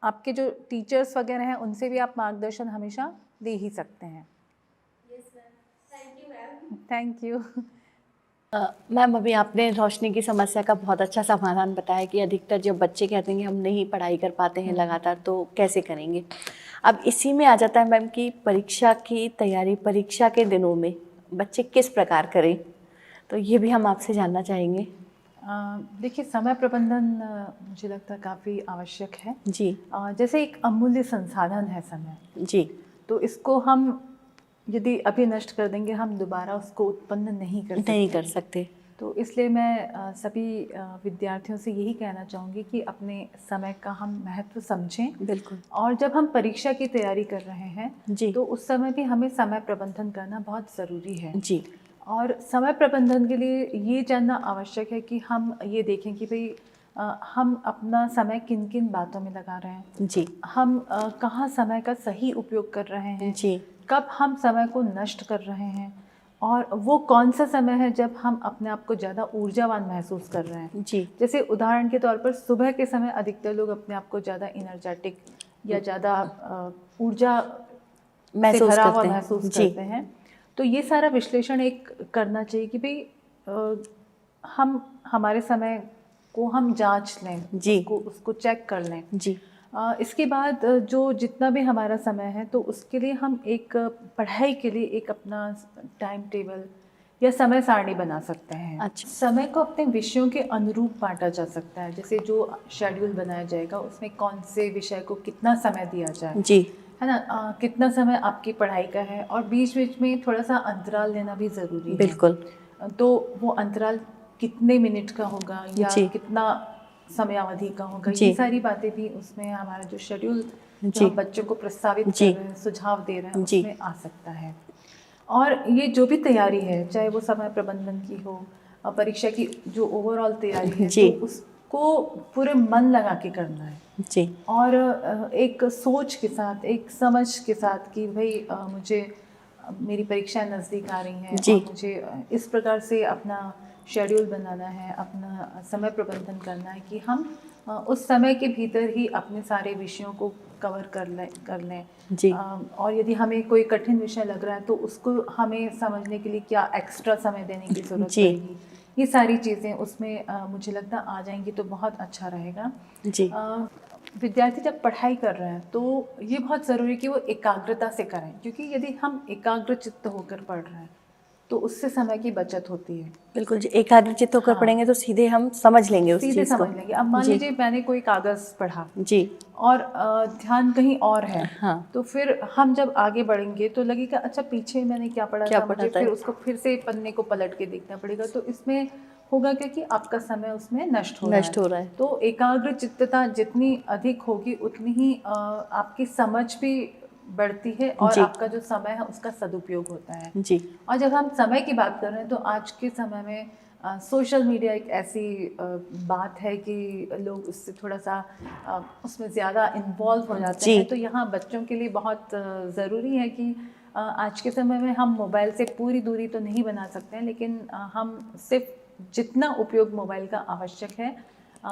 आपके जो टीचर्स वगैरह हैं उनसे भी आप मार्गदर्शन हमेशा दे ही सकते हैं। Thank you ma'am. Thank you. Ma'am, अभी आपने रोशनी की समस्या का बहुत अच्छा समाधान बताया कि अधिकतर जब बच्चे कहते हैं कि हम नहीं पढ़ाई कर पाते हैं लगातार, तो कैसे करेंगे। अब इसी में आ जाता है मैम कि परीक्षा की तैयारी, परीक्षा के दिनों में बच्चे किस प्रकार करें, तो ये भी हम आपसे जानना चाहेंगे। देखिए, समय प्रबंधन मुझे लगता है काफ़ी आवश्यक है जी। जैसे एक अमूल्य संसाधन है समय जी। तो इसको हम यदि अभी नष्ट कर देंगे, हम दोबारा उसको उत्पन्न नहीं कर सकते। तो इसलिए मैं सभी विद्यार्थियों से यही कहना चाहूँगी कि अपने समय का हम महत्व समझें। बिल्कुल। और जब हम परीक्षा की तैयारी कर रहे हैं जी। तो उस समय भी हमें समय प्रबंधन करना बहुत ज़रूरी है। जी। और समय प्रबंधन के लिए ये जानना आवश्यक है कि हम ये देखें कि भाई हम अपना समय किन किन बातों में लगा रहे हैं। जी। हम कहाँ समय का सही उपयोग कर रहे हैं। जी। कब हम समय को नष्ट कर रहे हैं, और वो कौन सा समय है जब हम अपने आप को ज़्यादा ऊर्जावान महसूस कर रहे हैं। जी। जैसे उदाहरण के तौर पर सुबह के समय अधिकतर लोग अपने आप को ज़्यादा इनर्जेटिक या ज़्यादा ऊर्जा से भरा हुआ महसूस करते हैं। तो ये सारा विश्लेषण एक करना चाहिए कि भाई हम हमारे समय को हम जांच लें, जी। उसको चेक कर लें। जी। इसके बाद जो जितना भी हमारा समय है, तो उसके लिए हम एक पढ़ाई के लिए एक अपना टाइम टेबल या समय सारणी बना सकते हैं। अच्छा। समय को अपने विषयों के अनुरूप बांटा जा सकता है। जैसे जो शेड्यूल बनाया जाएगा उसमें कौन से विषय को कितना समय दिया जाए, जी, है ना। कितना समय आपकी पढ़ाई का है, और बीच बीच में थोड़ा सा अंतराल लेना भी ज़रूरी है। बिल्कुल। तो वो अंतराल कितने मिनट का होगा या जी। कितना समयावधि का होगा, जी। ये सारी बातें भी उसमें हमारा जो शेड्यूल जी। जो हम बच्चों को प्रस्तावित कर रहे हैं, सुझाव दे रहे हैं, जी। उसमें आ सकता है। और ये जो भी तैयारी है, चाहे वो समय प्रबंधन की हो, परीक्षा की जो ओवरऑल तैयारी है, जी। तो उसको पूरे मन लगा के करना है। जी। और एक सोच के साथ, एक समझ के साथ कि भाई मुझे मेरी परीक्षाएं नज़दीक आ रही हैं और मुझे इस प्रकार से अपना शेड्यूल बनाना है, अपना समय प्रबंधन करना है कि हम उस समय के भीतर ही अपने सारे विषयों को कवर कर लें। जी। और यदि हमें कोई कठिन विषय लग रहा है तो उसको हमें समझने के लिए क्या एक्स्ट्रा समय देने की ज़रूरत पड़ेगी, ये सारी चीज़ें उसमें मुझे लगता आ जाएंगी तो बहुत अच्छा रहेगा। जी। विद्यार्थी जब पढ़ाई कर रहे हैं तो ये बहुत ज़रूरी है कि वो एकाग्रता से करें, क्योंकि यदि हम एकाग्र चित्त होकर पढ़ रहे हैं तो उससे समय की बचत होती है। बिल्कुल जी, एकाग्रचित्त होकर पढ़ेंगे तो सीधे हम समझ लेंगे उस चीज़ को। समझ लेंगे। अब मान लीजिए मैंने कोई कागज़ पढ़ा जी, और ध्यान कहीं और है, हाँ, तो फिर हम जब आगे बढ़ेंगे तो लगेगा अच्छा पीछे मैंने क्या पढ़ा था, मुझे फिर उसको फिर से पन्ने को पलट के देखना पड़ेगा। तो इसमें होगा क्या कि आपका समय उसमें नष्ट हो रहा है। तो एकाग्र चित्तता जितनी अधिक होगी उतनी ही आपकी समझ भी बढ़ती है और आपका जो समय है उसका सदुपयोग होता है। जी। और जब हम समय की बात कर रहे हैं तो आज के समय में सोशल मीडिया एक ऐसी बात है कि लोग उससे थोड़ा सा उसमें ज़्यादा इन्वॉल्व हो जाते हैं। तो यहाँ बच्चों के लिए बहुत ज़रूरी है कि आज के समय में हम मोबाइल से पूरी दूरी तो नहीं बना सकते हैं, लेकिन हम सिर्फ जितना उपयोग मोबाइल का आवश्यक है,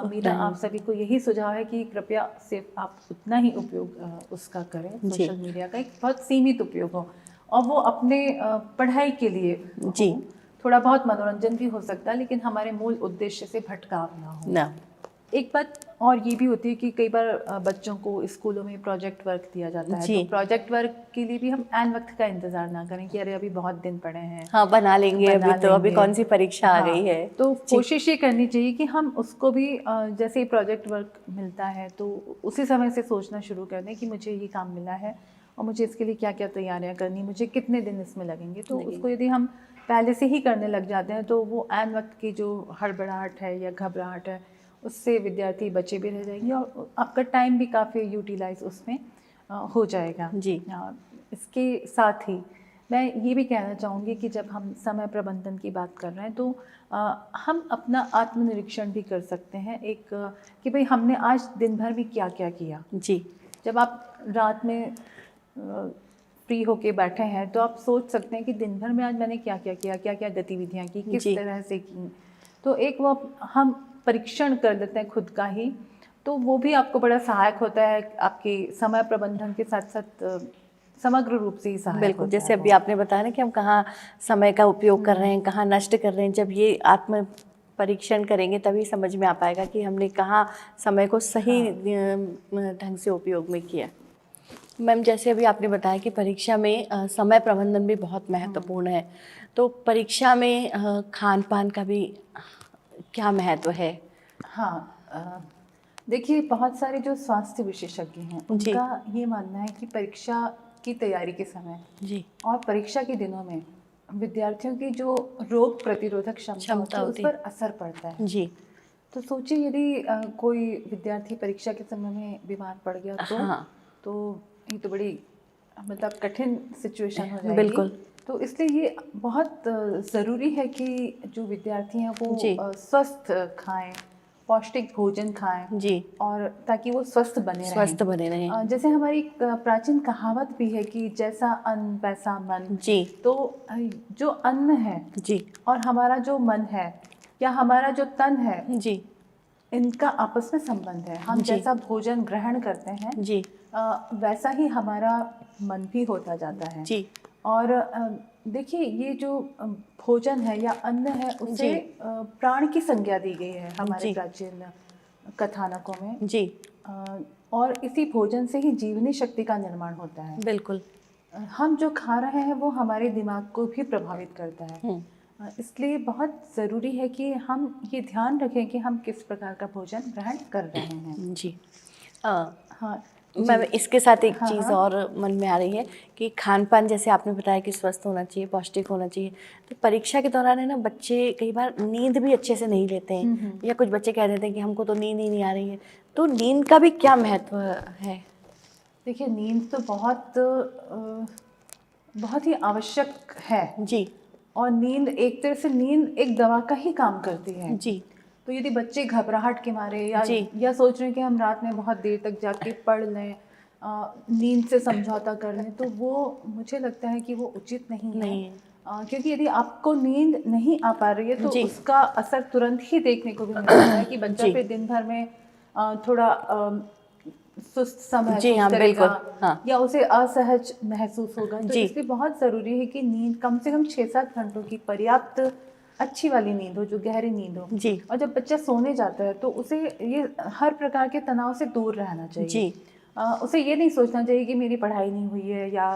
मेरा आप सभी को यही सुझाव है कि कृपया सिर्फ आप उतना ही उपयोग उसका करें। सोशल मीडिया का एक बहुत सीमित उपयोग हो और वो अपने पढ़ाई के लिए जी थोड़ा बहुत मनोरंजन भी हो सकता है, लेकिन हमारे मूल उद्देश्य से भटकाव ना हो। एक बात और ये भी होती है कि कई बार बच्चों को स्कूलों में प्रोजेक्ट वर्क दिया जाता है, तो प्रोजेक्ट वर्क के लिए भी हम ऐन वक्त का इंतजार ना करें कि अरे अभी बहुत दिन पड़े हैं, हाँ बना लेंगे, अभी कौन सी परीक्षा आ गई है। तो कोशिश ये करनी चाहिए कि हम उसको भी जैसे ही प्रोजेक्ट वर्क मिलता है तो उसी समय से सोचना शुरू कर दें कि मुझे ये काम मिला है और मुझे इसके लिए क्या क्या तैयारियां करनी, मुझे कितने दिन इसमें लगेंगे। तो उसको यदि हम पहले से ही करने लग जाते हैं तो वो ऐन वक्त की जो हड़बड़ाहट है या घबराहट है उससे विद्यार्थी बचे भी रह जाएंगे और आपका टाइम भी काफ़ी यूटिलाइज उसमें हो जाएगा। जी। इसके साथ ही मैं ये भी कहना चाहूँगी कि जब हम समय प्रबंधन की बात कर रहे हैं तो हम अपना आत्मनिरीक्षण भी कर सकते हैं एक कि भाई हमने आज दिन भर में क्या क्या किया। जी। जब आप रात में फ्री होके बैठे हैं तो आप सोच सकते हैं कि दिन भर में आज मैंने क्या क्या किया, क्या क्या गतिविधियाँ की, किस तरह से की। तो एक वो हम परीक्षण कर लेते हैं खुद का ही, तो वो भी आपको बड़ा सहायक होता है आपके समय प्रबंधन के साथ साथ समग्र रूप से ही सहायक बिल्कुल, होता है जैसे अभी वो। आपने बताया ना कि हम कहाँ समय का उपयोग कर रहे हैं, कहाँ नष्ट कर रहे हैं। जब ये आत्म परीक्षण करेंगे तभी समझ में आ पाएगा कि हमने कहाँ समय को सही ढंग से उपयोग में किया। मैम, जैसे अभी आपने बताया कि परीक्षा में समय प्रबंधन भी बहुत महत्वपूर्ण है, तो परीक्षा में खान पान का भी क्या महत्व है? हाँ, देखिए बहुत सारे जो स्वास्थ्य विशेषज्ञ हैं उनका ये मानना है कि परीक्षा की तैयारी के समय जी और परीक्षा के दिनों में विद्यार्थियों की जो रोग प्रतिरोधक क्षमता होती है उस पर असर पड़ता है। जी। तो सोचिए यदि कोई विद्यार्थी परीक्षा के समय में बीमार पड़ गया तो ये तो बड़ी मतलब कठिन सिचुएशन हो जाएगी। बिल्कुल। तो इसलिए ये बहुत ज़रूरी है कि जो विद्यार्थी हैं वो स्वस्थ खाएं, पौष्टिक भोजन खाएं जी, और ताकि वो स्वस्थ बने रहें। जैसे हमारी एक प्राचीन कहावत भी है कि जैसा अन्न वैसा मन। जी। तो जो अन्न है जी और हमारा जो मन है या हमारा जो तन है जी, इनका आपस में संबंध है। हम जैसा भोजन ग्रहण करते हैं जी, वैसा ही हमारा मन भी होता जाता है। जी। और देखिए ये जो भोजन है या अन्न है उसे प्राण की संज्ञा दी गई है हमारे प्राचीन कथानकों में। जी। और इसी भोजन से ही जीवनी शक्ति का निर्माण होता है। बिल्कुल। हम जो खा रहे हैं वो हमारे दिमाग को भी प्रभावित करता है। इसलिए बहुत ज़रूरी है कि हम ये ध्यान रखें कि हम किस प्रकार का भोजन ग्रहण कर रहे हैं। जी। हाँ, मैम, इसके साथ एक चीज़ और मन में आ रही है कि खान पान जैसे आपने बताया कि स्वस्थ होना चाहिए, पौष्टिक होना चाहिए। तो परीक्षा के दौरान है ना, बच्चे कई बार नींद भी अच्छे से नहीं लेते हैं या कुछ बच्चे कह देते हैं कि हमको तो नींद ही नहीं आ रही है। तो नींद का भी क्या महत्व है? देखिए नींद तो बहुत ही आवश्यक है। जी। और नींद एक तरह से नींद एक दवा का ही काम करती है। जी। तो यदि बच्चे घबराहट के मारे या सोच रहे हैं कि हम रात में बहुत देर तक जाके पढ़ लें, नींद से समझौता कर लें, तो वो मुझे लगता है कि वो उचित नहीं है। क्योंकि यदि आपको नींद नहीं आ पा रही है तो उसका असर तुरंत ही देखने को भी मिलता है कि बच्चा फिर दिन भर में थोड़ा सुस्त सा महसूस करेगा या उसे असहज महसूस होगा। तो इसलिए बहुत ज़रूरी है कि नींद कम से कम 6-7 घंटों की पर्याप्त अच्छी वाली नींद हो, जो गहरी नींद हो। जी। और जब बच्चा सोने जाता है तो उसे ये हर प्रकार के तनाव से दूर रहना चाहिए। जी। उसे ये नहीं सोचना चाहिए कि मेरी पढ़ाई नहीं हुई है या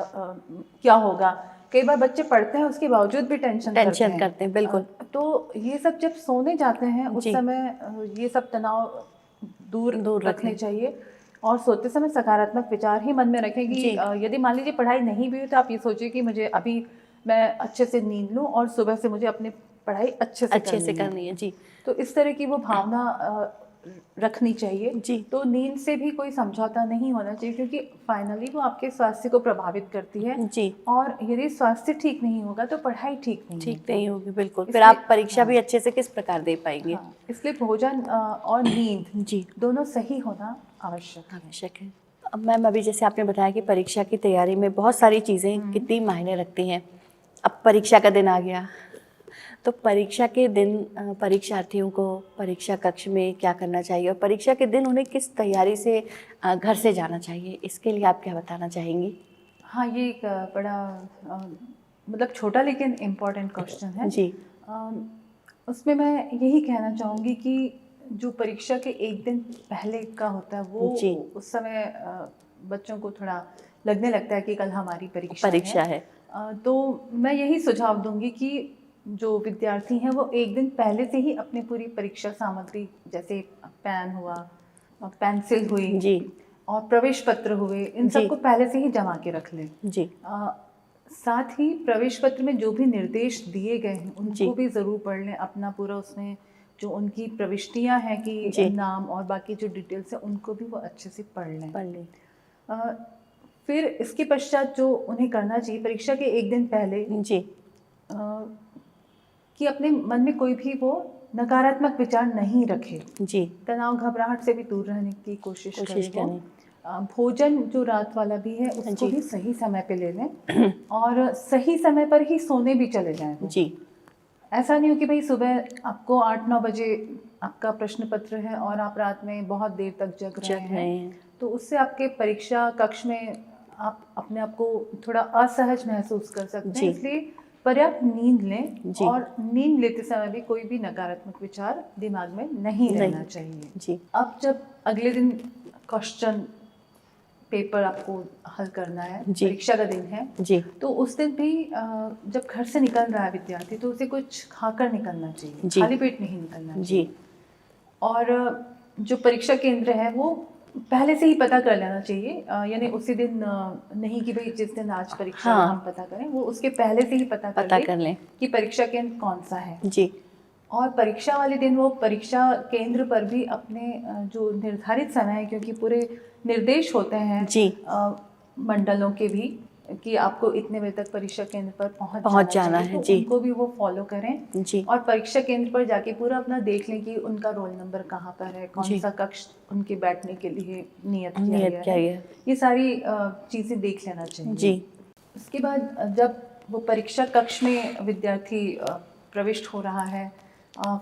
क्या होगा। कई बार बच्चे पढ़ते हैं उसके बावजूद भी टेंशन करते हैं। बिल्कुल। तो ये सब जब सोने जाते हैं उस समय ये सब तनाव दूर रखने चाहिए और सोते समय सकारात्मक विचार ही मन में रखें कि यदि मान लीजिए पढ़ाई नहीं भी हुई तो आप ये सोचिए कि मुझे अभी मैं अच्छे से नींद लूँ और सुबह से मुझे अपनी पढ़ाई अच्छे से करनी है। जी। तो इस तरह की वो भावना रखनी चाहिए। जी। तो नींद से भी कोई समझौता नहीं होना चाहिए क्योंकि फाइनली वो आपके स्वास्थ्य को प्रभावित करती है। जी। और यदि स्वास्थ्य ठीक नहीं होगा तो पढ़ाई ठीक नहीं होगी। बिल्कुल। फिर आप परीक्षा भी अच्छे से किस प्रकार दे पाएंगे। इसलिए भोजन और नींद जी दोनों सही होना आवश्यक है। अब मैम, अभी जैसे आपने बताया कि परीक्षा की तैयारी में बहुत सारी चीज़ें कितनी मायने रखती हैं। अब परीक्षा का दिन आ गया तो परीक्षा के दिन परीक्षार्थियों को परीक्षा कक्ष में क्या करना चाहिए और परीक्षा के दिन उन्हें किस तैयारी से घर से जाना चाहिए, इसके लिए आप क्या बताना चाहेंगी? हाँ, ये एक बड़ा मतलब छोटा लेकिन इम्पोर्टेंट क्वेश्चन है। जी। उसमें मैं यही कहना चाहूँगी कि जो परीक्षा के एक दिन पहले का होता है वो उस समय बच्चों को थोड़ा लगने लगता है कि कल हमारी परीक्षा है। तो मैं यही सुझाव दूंगी कि जो विद्यार्थी हैं वो एक दिन पहले से ही अपनी पूरी परीक्षा सामग्री जैसे पेन हुआ, पेंसिल हुई जी, और प्रवेश पत्र हुए, इन जी। सबको पहले से ही जमा के रख लें। जी। साथ ही प्रवेश पत्र में जो भी निर्देश दिए गए हैं जी। उनको भी ज़रूर पढ़ लें, अपना पूरा उसमें जो उनकी प्रविष्टियां हैं कि जी। नाम और बाकी जो डिटेल्स हैं उनको भी वो अच्छे से पढ़ लें। पढ़ लें। फिर इसके पश्चात जो उन्हें करना चाहिए परीक्षा के एक दिन पहले, जी। कि अपने मन में कोई भी वो नकारात्मक विचार नहीं रखे। जी। तनाव घबराहट से भी दूर रहने की कोशिश कोशिश करें वो। करें। भोजन जो रात वाला भी है उसको जी। भी सही समय पे ले लें और सही समय पर ही सोने भी चले जाएं वो। जी। ऐसा नहीं हो कि भाई सुबह आपको 8-9 बजे आपका प्रश्न पत्र है और आप रात में बहुत देर तक जग रहे हैं, तो उससे आपके परीक्षा कक्ष में आप अपने आप को थोड़ा असहज महसूस कर सकते हैं। इसलिए पर्याप्त नींद लें और नींद लेते समय भी कोई भी नकारात्मक विचार दिमाग में नहीं रहना चाहिए। जी। अब जब अगले दिन क्वेश्चन पेपर आपको हल करना है, परीक्षा का दिन है जी। तो उस दिन भी जब घर से निकल रहा है विद्यार्थी तो उसे कुछ खाकर निकलना चाहिए, खाली पेट नहीं निकलना चाहिए। जी। और जो परीक्षा केंद्र है वो पहले से ही पता कर लेना चाहिए, यानी उसी दिन नहीं कि भाई जिस दिन आज परीक्षा हम पता करें, वो उसके पहले से ही पता कर लें कि परीक्षा केंद्र कौन सा है। जी। और परीक्षा वाले दिन वो परीक्षा केंद्र पर भी अपने जो निर्धारित समय है, क्योंकि पूरे निर्देश होते हैं जी। मंडलों के भी कि आपको इतने बजे तक परीक्षा केंद्र पर पहुंच जाना है, तो जी। उनको भी वो फॉलो करें। जी। और परीक्षा केंद्र पर जाके पूरा अपना देख लें कि उनका रोल नंबर कहाँ पर है, कौन सा कक्ष उनके बैठने के लिए नियत किया गया है, ये सारी चीज़ें देख लेना चाहिए। जी। उसके बाद जब वो परीक्षा कक्ष में विद्यार्थी प्रविष्ट हो रहा है,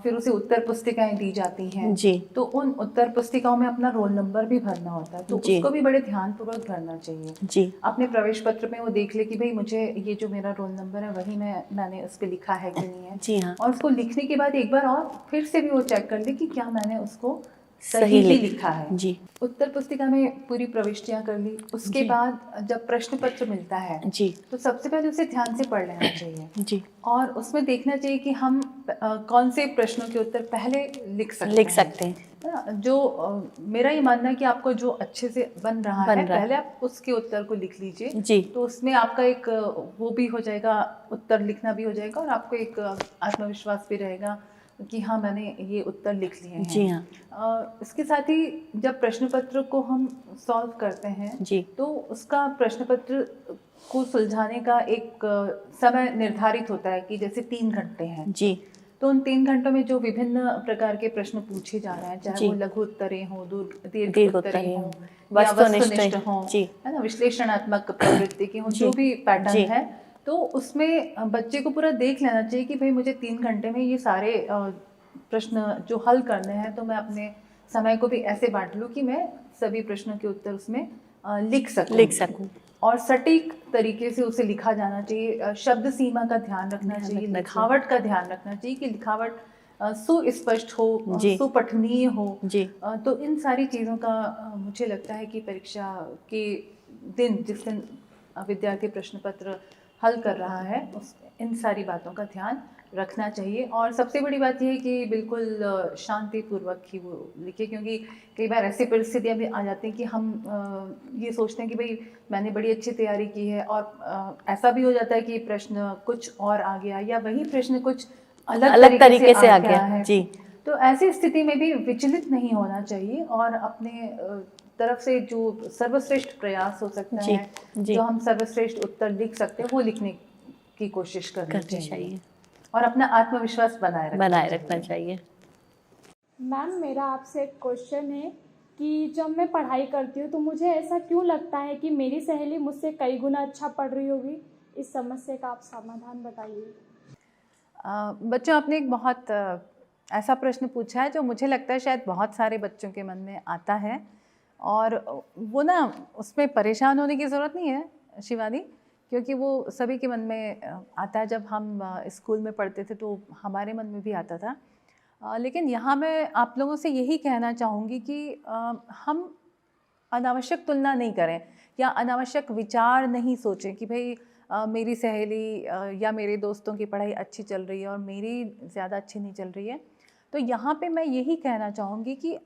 फिर उसे उत्तर पुस्तिकाएं दी जाती हैं। जी। तो उन उत्तर पुस्तिकाओं में अपना रोल नंबर भी भरना होता है, तो उसको भी बड़े ध्यानपूर्वक भरना चाहिए। जी। अपने प्रवेश पत्र में वो देख ले कि भाई मुझे ये जो मेरा रोल नंबर है वही मैंने उस पर लिखा है कि नहीं है। जी हाँ। और उसको लिखने के बाद एक बार और फिर से भी वो चेक कर ले कि क्या मैंने उसको सही लिखा है। जी। उत्तर पुस्तिका में पूरी प्रविष्टियां कर ली, उसके बाद जब प्रश्न पत्र मिलता है जी, तो सबसे पहले उसे ध्यान से पढ़ लेना चाहिए। जी। और उसमें देखना चाहिए कि हम कौन से प्रश्नों के उत्तर पहले लिख सकते हैं। जो मेरा ये मानना है कि आपको जो अच्छे से बन रहा है पहले आप उसके उत्तर को लिख लीजिए। जी। तो उसमें आपका एक वो भी हो जाएगा, उत्तर लिखना भी हो जाएगा और आपको एक आत्मविश्वास भी रहेगा कि हाँ मैंने ये उत्तर लिख लिए हैं। जी हाँ। इसके साथ ही जब प्रश्न पत्र को हम सॉल्व करते हैं जी, तो उसका प्रश्न पत्र को सुलझाने का एक समय निर्धारित होता है कि जैसे 3 घंटे हैं जी, तो उन 3 घंटों में जो विभिन्न प्रकार के प्रश्न पूछे जा रहे हैं, चाहे वो लघु उत्तरें हों, दीर्घ उत्तरें हों, वस्तुनिष्ठ हों, है ना, विश्लेषणात्मक प्रवृत्ति की हों, जो भी पैटर्न है, तो उसमें बच्चे को पूरा देख लेना चाहिए कि भाई मुझे 3 घंटे में ये सारे प्रश्न जो हल करने हैं, तो मैं अपने समय को भी ऐसे बांट लूँ कि मैं सभी प्रश्नों के उत्तर उसमें लिख सकूँ और सटीक तरीके से उसे लिखा जाना चाहिए। शब्द सीमा का ध्यान रखना चाहिए, लिखावट का ध्यान रखना चाहिए कि लिखावट सुस्पष्ट हो, सुपठनीय हो जी। तो इन सारी चीज़ों का मुझे लगता है कि परीक्षा के दिन जिस दिन विद्यार्थी प्रश्न पत्र हल कर रहा है इन सारी बातों का ध्यान रखना चाहिए। और सबसे बड़ी बात यह है कि बिल्कुल शांतिपूर्वक ही वो लिखे, क्योंकि कई बार ऐसी परिस्थितियां भी आ जाती हैं कि हम ये सोचते हैं कि भाई मैंने बड़ी अच्छी तैयारी की है और ऐसा भी हो जाता है कि प्रश्न कुछ और आ गया या वही प्रश्न कुछ अलग तरीके से आ गया है जी। तो ऐसी स्थिति में भी विचलित नहीं होना चाहिए और अपने तरफ से जो सर्वश्रेष्ठ प्रयास हो सकता है, जो हम सर्वश्रेष्ठ उत्तर लिख सकते हैं, वो लिखने की कोशिश करनी चाहिए और अपना आत्मविश्वास बनाए रखना चाहिए। मैम, मेरा आपसे एक क्वेश्चन है कि जब मैं पढ़ाई करती हूँ तो मुझे ऐसा क्यों लगता है कि मेरी सहेली मुझसे कई गुना अच्छा पढ़ रही होगी? इस समस्या का आप समाधान बताइए। बच्चों, आपने एक बहुत ऐसा प्रश्न पूछा है जो मुझे लगता है शायद बहुत सारे बच्चों के मन में आता है, और वो ना उसमें परेशान होने की ज़रूरत नहीं है शिवानी, क्योंकि वो सभी के मन में आता है। जब हम स्कूल में पढ़ते थे तो हमारे मन में भी आता था, लेकिन यहाँ मैं आप लोगों से यही कहना चाहूँगी कि हम अनावश्यक तुलना नहीं करें या अनावश्यक विचार नहीं सोचें कि भाई मेरी सहेली या मेरे दोस्तों की पढ़ाई अच्छी चल रही है और मेरी ज़्यादा अच्छी नहीं चल रही है। तो यहाँ पे मैं यही कहना चाहूँगी कि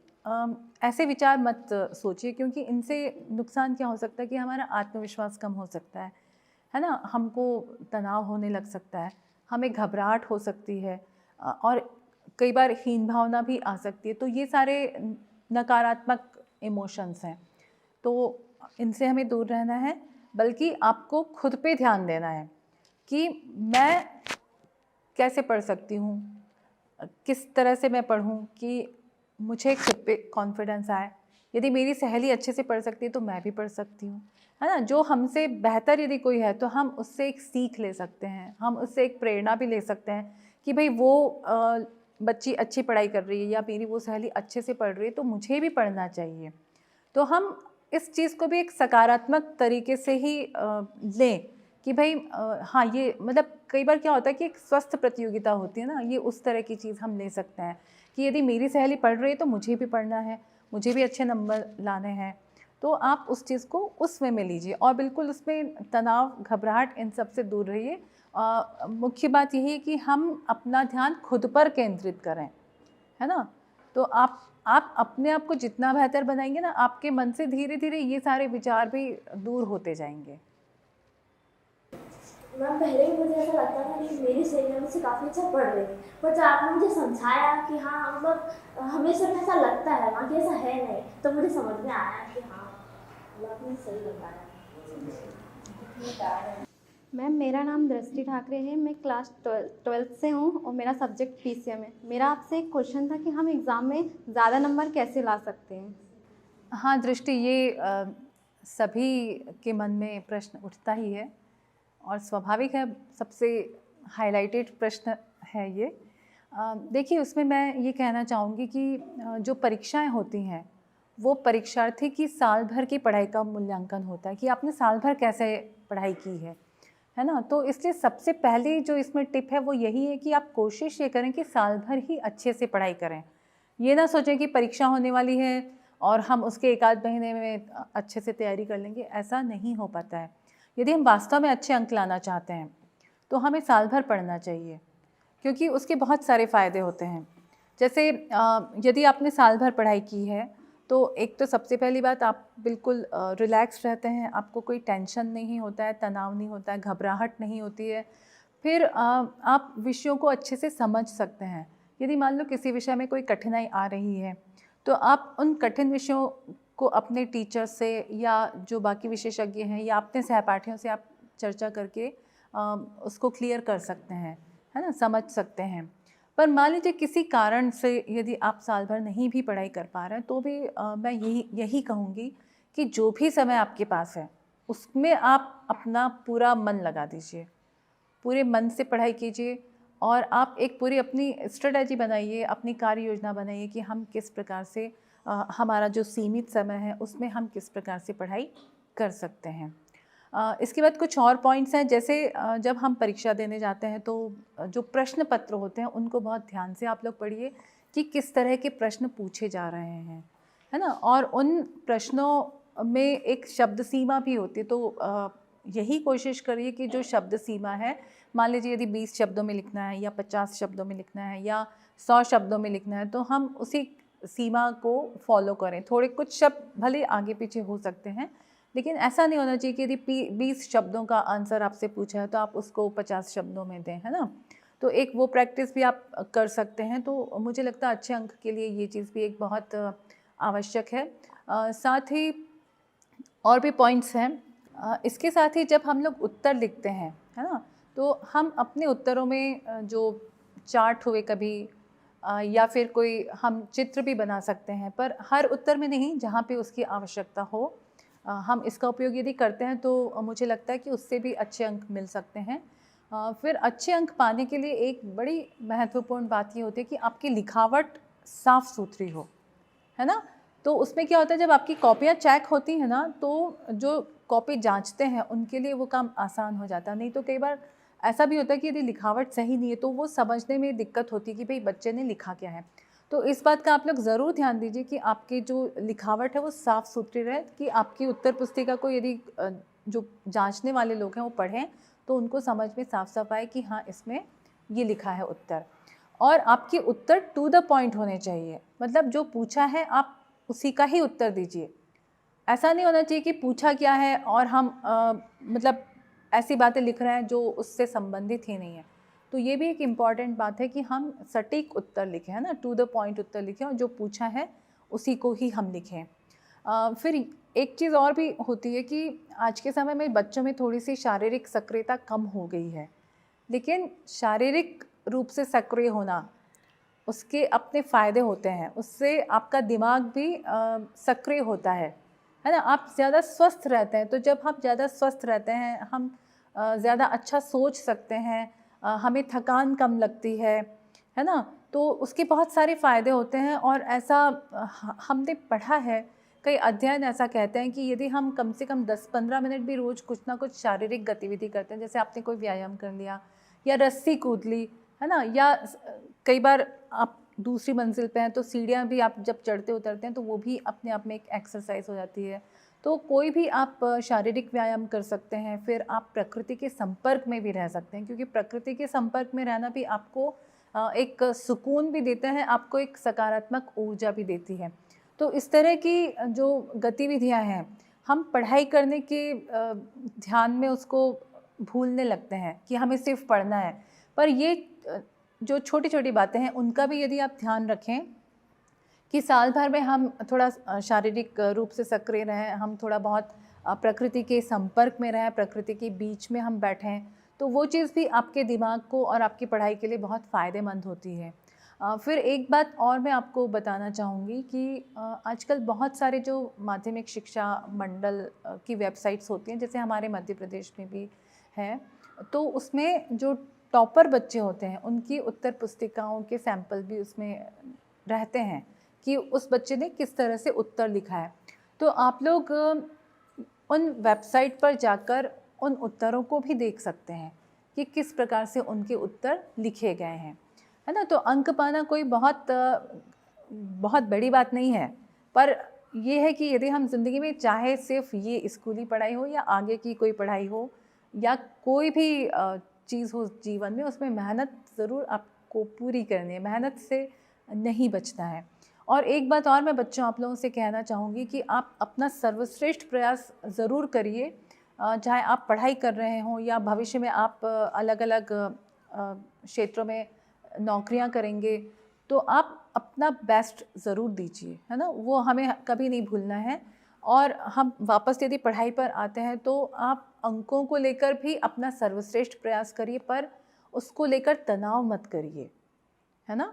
ऐसे विचार मत सोचिए, क्योंकि इनसे नुकसान क्या हो सकता है कि हमारा आत्मविश्वास कम हो सकता है ना, हमको तनाव होने लग सकता है, हमें घबराहट हो सकती है और कई बार हीन भावना भी आ सकती है। तो ये सारे नकारात्मक इमोशंस हैं, तो इनसे हमें दूर रहना है, बल्कि आपको खुद पे ध्यान देना है कि मैं कैसे पढ़ सकती हूँ, किस तरह से मैं पढ़ूँ कि मुझे खुद पे कॉन्फिडेंस आए। यदि मेरी सहेली अच्छे से पढ़ सकती है तो मैं भी पढ़ सकती हूँ, है ना। जो हमसे बेहतर यदि कोई है तो हम उससे एक सीख ले सकते हैं, हम उससे एक प्रेरणा भी ले सकते हैं कि भाई वो बच्ची अच्छी पढ़ाई कर रही है या मेरी वो सहेली अच्छे से पढ़ रही है तो मुझे भी पढ़ना चाहिए। तो हम इस चीज़ को भी एक सकारात्मक तरीके से ही लें कि भाई हाँ, ये मतलब कई बार क्या होता है कि एक स्वस्थ प्रतियोगिता होती है ना, ये उस तरह की चीज़ हम ले सकते हैं कि यदि मेरी सहेली पढ़ रही है तो मुझे भी पढ़ना है, मुझे भी अच्छे नंबर लाने हैं। तो आप उस चीज़ को उस वे में लीजिए और बिल्कुल उसमें तनाव, घबराहट इन सब से दूर रहिए। मुख्य बात यही है कि हम अपना ध्यान खुद पर केंद्रित करें, है ना। तो आप अपने आप को जितना बेहतर बनाएंगे ना, आपके मन से धीरे धीरे ये सारे विचार भी दूर होते जाएंगे। मैम पहले भी मुझे ऐसा लगता था कि मेरी सहेलियाँ मुझसे काफ़ी अच्छा पढ़ रही है, पर जब आपने मुझे समझाया कि हाँ मतलब हमेशा में ऐसा लगता है, बाकी ऐसा है नहीं, तो मुझे समझ में आया कि हाँ मतलब आपने सही बताया। मैम मेरा नाम दृष्टि ठाकरे है, मैं क्लास 12th से हूँ और मेरा सब्जेक्ट पीसीएम है। मेरा आपसे एक क्वेश्चन था कि हम एग्ज़ाम में ज़्यादा नंबर कैसे ला सकते हैं। हाँ दृष्टि, ये सभी के मन में प्रश्न उठता ही है और स्वाभाविक है, सबसे हाइलाइटेड प्रश्न है ये। देखिए, उसमें मैं ये कहना चाहूँगी कि जो परीक्षाएं होती हैं वो परीक्षार्थी की साल भर की पढ़ाई का मूल्यांकन होता है कि आपने साल भर कैसे पढ़ाई की है ना। तो इसलिए सबसे पहले जो इसमें टिप है वो यही है कि आप कोशिश ये करें कि साल भर ही अच्छे से पढ़ाई करें। ये ना सोचें कि परीक्षा होने वाली है और हम उसके एक आध महीने में अच्छे से तैयारी कर लेंगे, ऐसा नहीं हो पाता है। यदि हम वास्तव में अच्छे अंक लाना चाहते हैं तो हमें साल भर पढ़ना चाहिए, क्योंकि उसके बहुत सारे फ़ायदे होते हैं। जैसे यदि आपने साल भर पढ़ाई की है तो एक तो सबसे पहली बात, आप बिल्कुल रिलैक्स रहते हैं, आपको कोई टेंशन नहीं होता है, तनाव नहीं होता है, घबराहट नहीं होती है। फिर आप विषयों को अच्छे से समझ सकते हैं। यदि मान लो किसी विषय में कोई कठिनाई आ रही है तो आप उन कठिन विषयों को अपने टीचर से या जो बाकी विशेषज्ञ हैं या अपने सहपाठियों से आप चर्चा करके उसको क्लियर कर सकते हैं, है ना, समझ सकते हैं। पर मान लीजिए किसी कारण से यदि आप साल भर नहीं भी पढ़ाई कर पा रहे हैं तो भी मैं यही कहूँगी कि जो भी समय आपके पास है उसमें आप अपना पूरा मन लगा दीजिए, पूरे मन से पढ़ाई कीजिए और आप एक पूरी अपनी स्ट्रेटजी बनाइए, अपनी कार्य योजना बनाइए कि हम किस प्रकार से हमारा जो सीमित समय है उसमें हम किस प्रकार से पढ़ाई कर सकते हैं। इसके बाद कुछ और पॉइंट्स हैं, जैसे जब हम परीक्षा देने जाते हैं तो जो प्रश्न पत्र होते हैं उनको बहुत ध्यान से आप लोग पढ़िए कि किस तरह के प्रश्न पूछे जा रहे हैं, है ना। और उन प्रश्नों में एक शब्द सीमा भी होती है, तो यही कोशिश करिए कि जो शब्द सीमा है, मान लीजिए यदि 20 शब्दों में लिखना है या 50 शब्दों में लिखना है या 100 शब्दों में लिखना है तो हम उसी सीमा को फॉलो करें। थोड़े कुछ शब्द भले आगे पीछे हो सकते हैं, लेकिन ऐसा नहीं होना चाहिए कि यदि 20 शब्दों का आंसर आपसे पूछा है तो आप उसको 50 शब्दों में दें, है ना। तो एक वो प्रैक्टिस भी आप कर सकते हैं। तो मुझे लगता है अच्छे अंक के लिए ये चीज़ भी एक बहुत आवश्यक है। साथ ही और भी पॉइंट्स हैं। इसके साथ ही जब हम लोग उत्तर लिखते हैं, है ना, तो हम अपने उत्तरों में जो चार्ट हुए कभी या फिर कोई हम चित्र भी बना सकते हैं, पर हर उत्तर में नहीं, जहाँ पे उसकी आवश्यकता हो हम इसका उपयोग यदि करते हैं तो मुझे लगता है कि उससे भी अच्छे अंक मिल सकते हैं। फिर अच्छे अंक पाने के लिए एक बड़ी महत्वपूर्ण बात ये होती है कि आपकी लिखावट साफ़ सुथरी हो, है ना। तो उसमें क्या होता है, जब आपकी कॉपियाँ चेक होती हैं ना तो जो कॉपी जांचते हैं उनके लिए वो काम आसान हो जाता है। नहीं तो कई बार ऐसा भी होता है कि यदि लिखावट सही नहीं है तो वो समझने में दिक्कत होती है कि भाई बच्चे ने लिखा क्या है। तो इस बात का आप लोग ज़रूर ध्यान दीजिए कि आपकी जो लिखावट है वो साफ़ सुथरी रहे, कि आपकी उत्तर पुस्तिका को यदि जो जांचने वाले लोग हैं वो पढ़ें तो उनको समझ में साफ साफ आए कि हाँ, इसमें ये लिखा है उत्तर। और आपके उत्तर टू द पॉइंट होने चाहिए, मतलब जो पूछा है आप उसी का ही उत्तर दीजिए। ऐसा नहीं होना चाहिए कि पूछा क्या है और हम मतलब ऐसी बातें लिख रहे हैं जो उससे संबंधित ही नहीं है। तो ये भी एक इम्पॉर्टेंट बात है कि हम सटीक उत्तर लिखें, है ना, टू द पॉइंट उत्तर लिखें और जो पूछा है उसी को ही हम लिखें। फिर एक चीज़ और भी होती है कि आज के समय में बच्चों में थोड़ी सी शारीरिक सक्रियता कम हो गई है, लेकिन शारीरिक रूप से सक्रिय होना उसके अपने फ़ायदे होते हैं, उससे आपका दिमाग भी सक्रिय होता है ना, आप ज़्यादा स्वस्थ रहते हैं। तो जब हम ज़्यादा स्वस्थ रहते हैं हम ज़्यादा अच्छा सोच सकते हैं, हमें थकान कम लगती है ना, तो उसके बहुत सारे फ़ायदे होते हैं। और ऐसा हमने पढ़ा है, कई अध्ययन ऐसा कहते हैं कि यदि हम कम से कम 10-15 मिनट भी रोज़ कुछ ना कुछ शारीरिक गतिविधि करते हैं, जैसे आपने कोई व्यायाम कर लिया या रस्सी कूद ली, है ना, या कई बार आप दूसरी मंजिल पे हैं तो सीढ़ियाँ भी आप जब चढ़ते उतरते हैं तो वो भी अपने आप में एक एक्सरसाइज हो जाती है। तो कोई भी आप शारीरिक व्यायाम कर सकते हैं। फिर आप प्रकृति के संपर्क में भी रह सकते हैं, क्योंकि प्रकृति के संपर्क में रहना भी आपको एक सुकून भी देता है, आपको एक सकारात्मक ऊर्जा भी देती है। तो इस तरह की जो गतिविधियाँ हैं, हम पढ़ाई करने के ध्यान में उसको भूलने लगते हैं कि हमें सिर्फ पढ़ना है, पर ये जो छोटी छोटी बातें हैं उनका भी यदि आप ध्यान रखें कि साल भर में हम थोड़ा शारीरिक रूप से सक्रिय रहें, हम थोड़ा बहुत प्रकृति के संपर्क में रहें, प्रकृति के बीच में हम बैठें, तो वो चीज़ भी आपके दिमाग को और आपकी पढ़ाई के लिए बहुत फ़ायदेमंद होती है। फिर एक बात और मैं आपको बताना चाहूँगी कि आजकल बहुत सारे जो माध्यमिक शिक्षा मंडल की वेबसाइट्स होती हैं, जैसे हमारे मध्य प्रदेश में भी है, तो उसमें जो टॉपर बच्चे होते हैं उनकी उत्तर पुस्तिकाओं के सैंपल भी उसमें रहते हैं कि उस बच्चे ने किस तरह से उत्तर लिखा है। तो आप लोग उन वेबसाइट पर जाकर उन उत्तरों को भी देख सकते हैं कि किस प्रकार से उनके उत्तर लिखे गए हैं, है ना। तो अंक पाना कोई बहुत बड़ी बात नहीं है, पर यह है कि यदि हम ज़िंदगी में चाहे सिर्फ ये स्कूली पढ़ाई हो या आगे की कोई पढ़ाई हो या कोई भी चीज़ हो जीवन में, उसमें मेहनत ज़रूर आपको पूरी करनी है, मेहनत से नहीं बचना है। और एक बात और मैं बच्चों आप लोगों से कहना चाहूँगी कि आप अपना सर्वश्रेष्ठ प्रयास ज़रूर करिए, चाहे आप पढ़ाई कर रहे हों या भविष्य में आप अलग अलग क्षेत्रों में नौकरियां करेंगे, तो आप अपना बेस्ट ज़रूर दीजिए, है ना, वो हमें कभी नहीं भूलना है। और हम वापस यदि पढ़ाई पर आते हैं तो आप अंकों को लेकर भी अपना सर्वश्रेष्ठ प्रयास करिए, पर उसको लेकर तनाव मत करिए, है ना।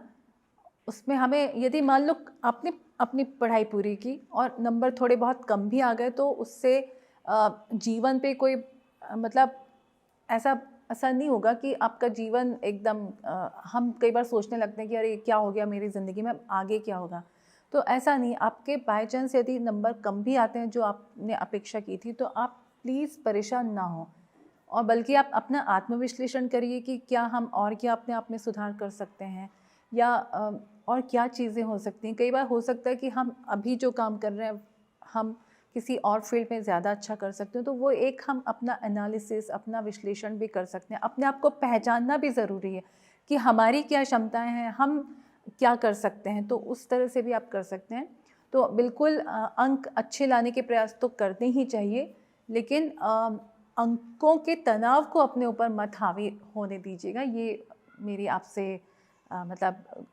उसमें हमें यदि मान लो आपने अपनी पढ़ाई पूरी की और नंबर थोड़े बहुत कम भी आ गए, तो उससे जीवन पे कोई मतलब ऐसा असर नहीं होगा कि आपका जीवन एकदम हम कई बार सोचने लगते हैं कि अरे क्या हो गया मेरी ज़िंदगी में, आगे क्या होगा। तो ऐसा नहीं, आपके बाय चांस यदि नंबर कम भी आते हैं जो आपने अपेक्षा की थी, तो आप प्लीज़ परेशान ना हो, और बल्कि आप अपना आत्मविश्लेषण करिए कि क्या हम और क्या अपने आप में सुधार कर सकते हैं, या और क्या चीज़ें हो सकती हैं। कई बार हो सकता है कि हम अभी जो काम कर रहे हैं हम किसी और फील्ड में ज़्यादा अच्छा कर सकते हैं, तो वो एक हम अपना एनालिसिस, अपना विश्लेषण भी कर सकते हैं। अपने आप को पहचानना भी ज़रूरी है कि हमारी क्या क्षमताएं हैं, हम क्या कर सकते हैं, तो उस तरह से भी आप कर सकते हैं। तो बिल्कुल अंक अच्छे लाने के प्रयास तो करने ही चाहिए, लेकिन अंकों के तनाव को अपने ऊपर मत हावी होने दीजिएगा। ये मेरी आपसे मतलब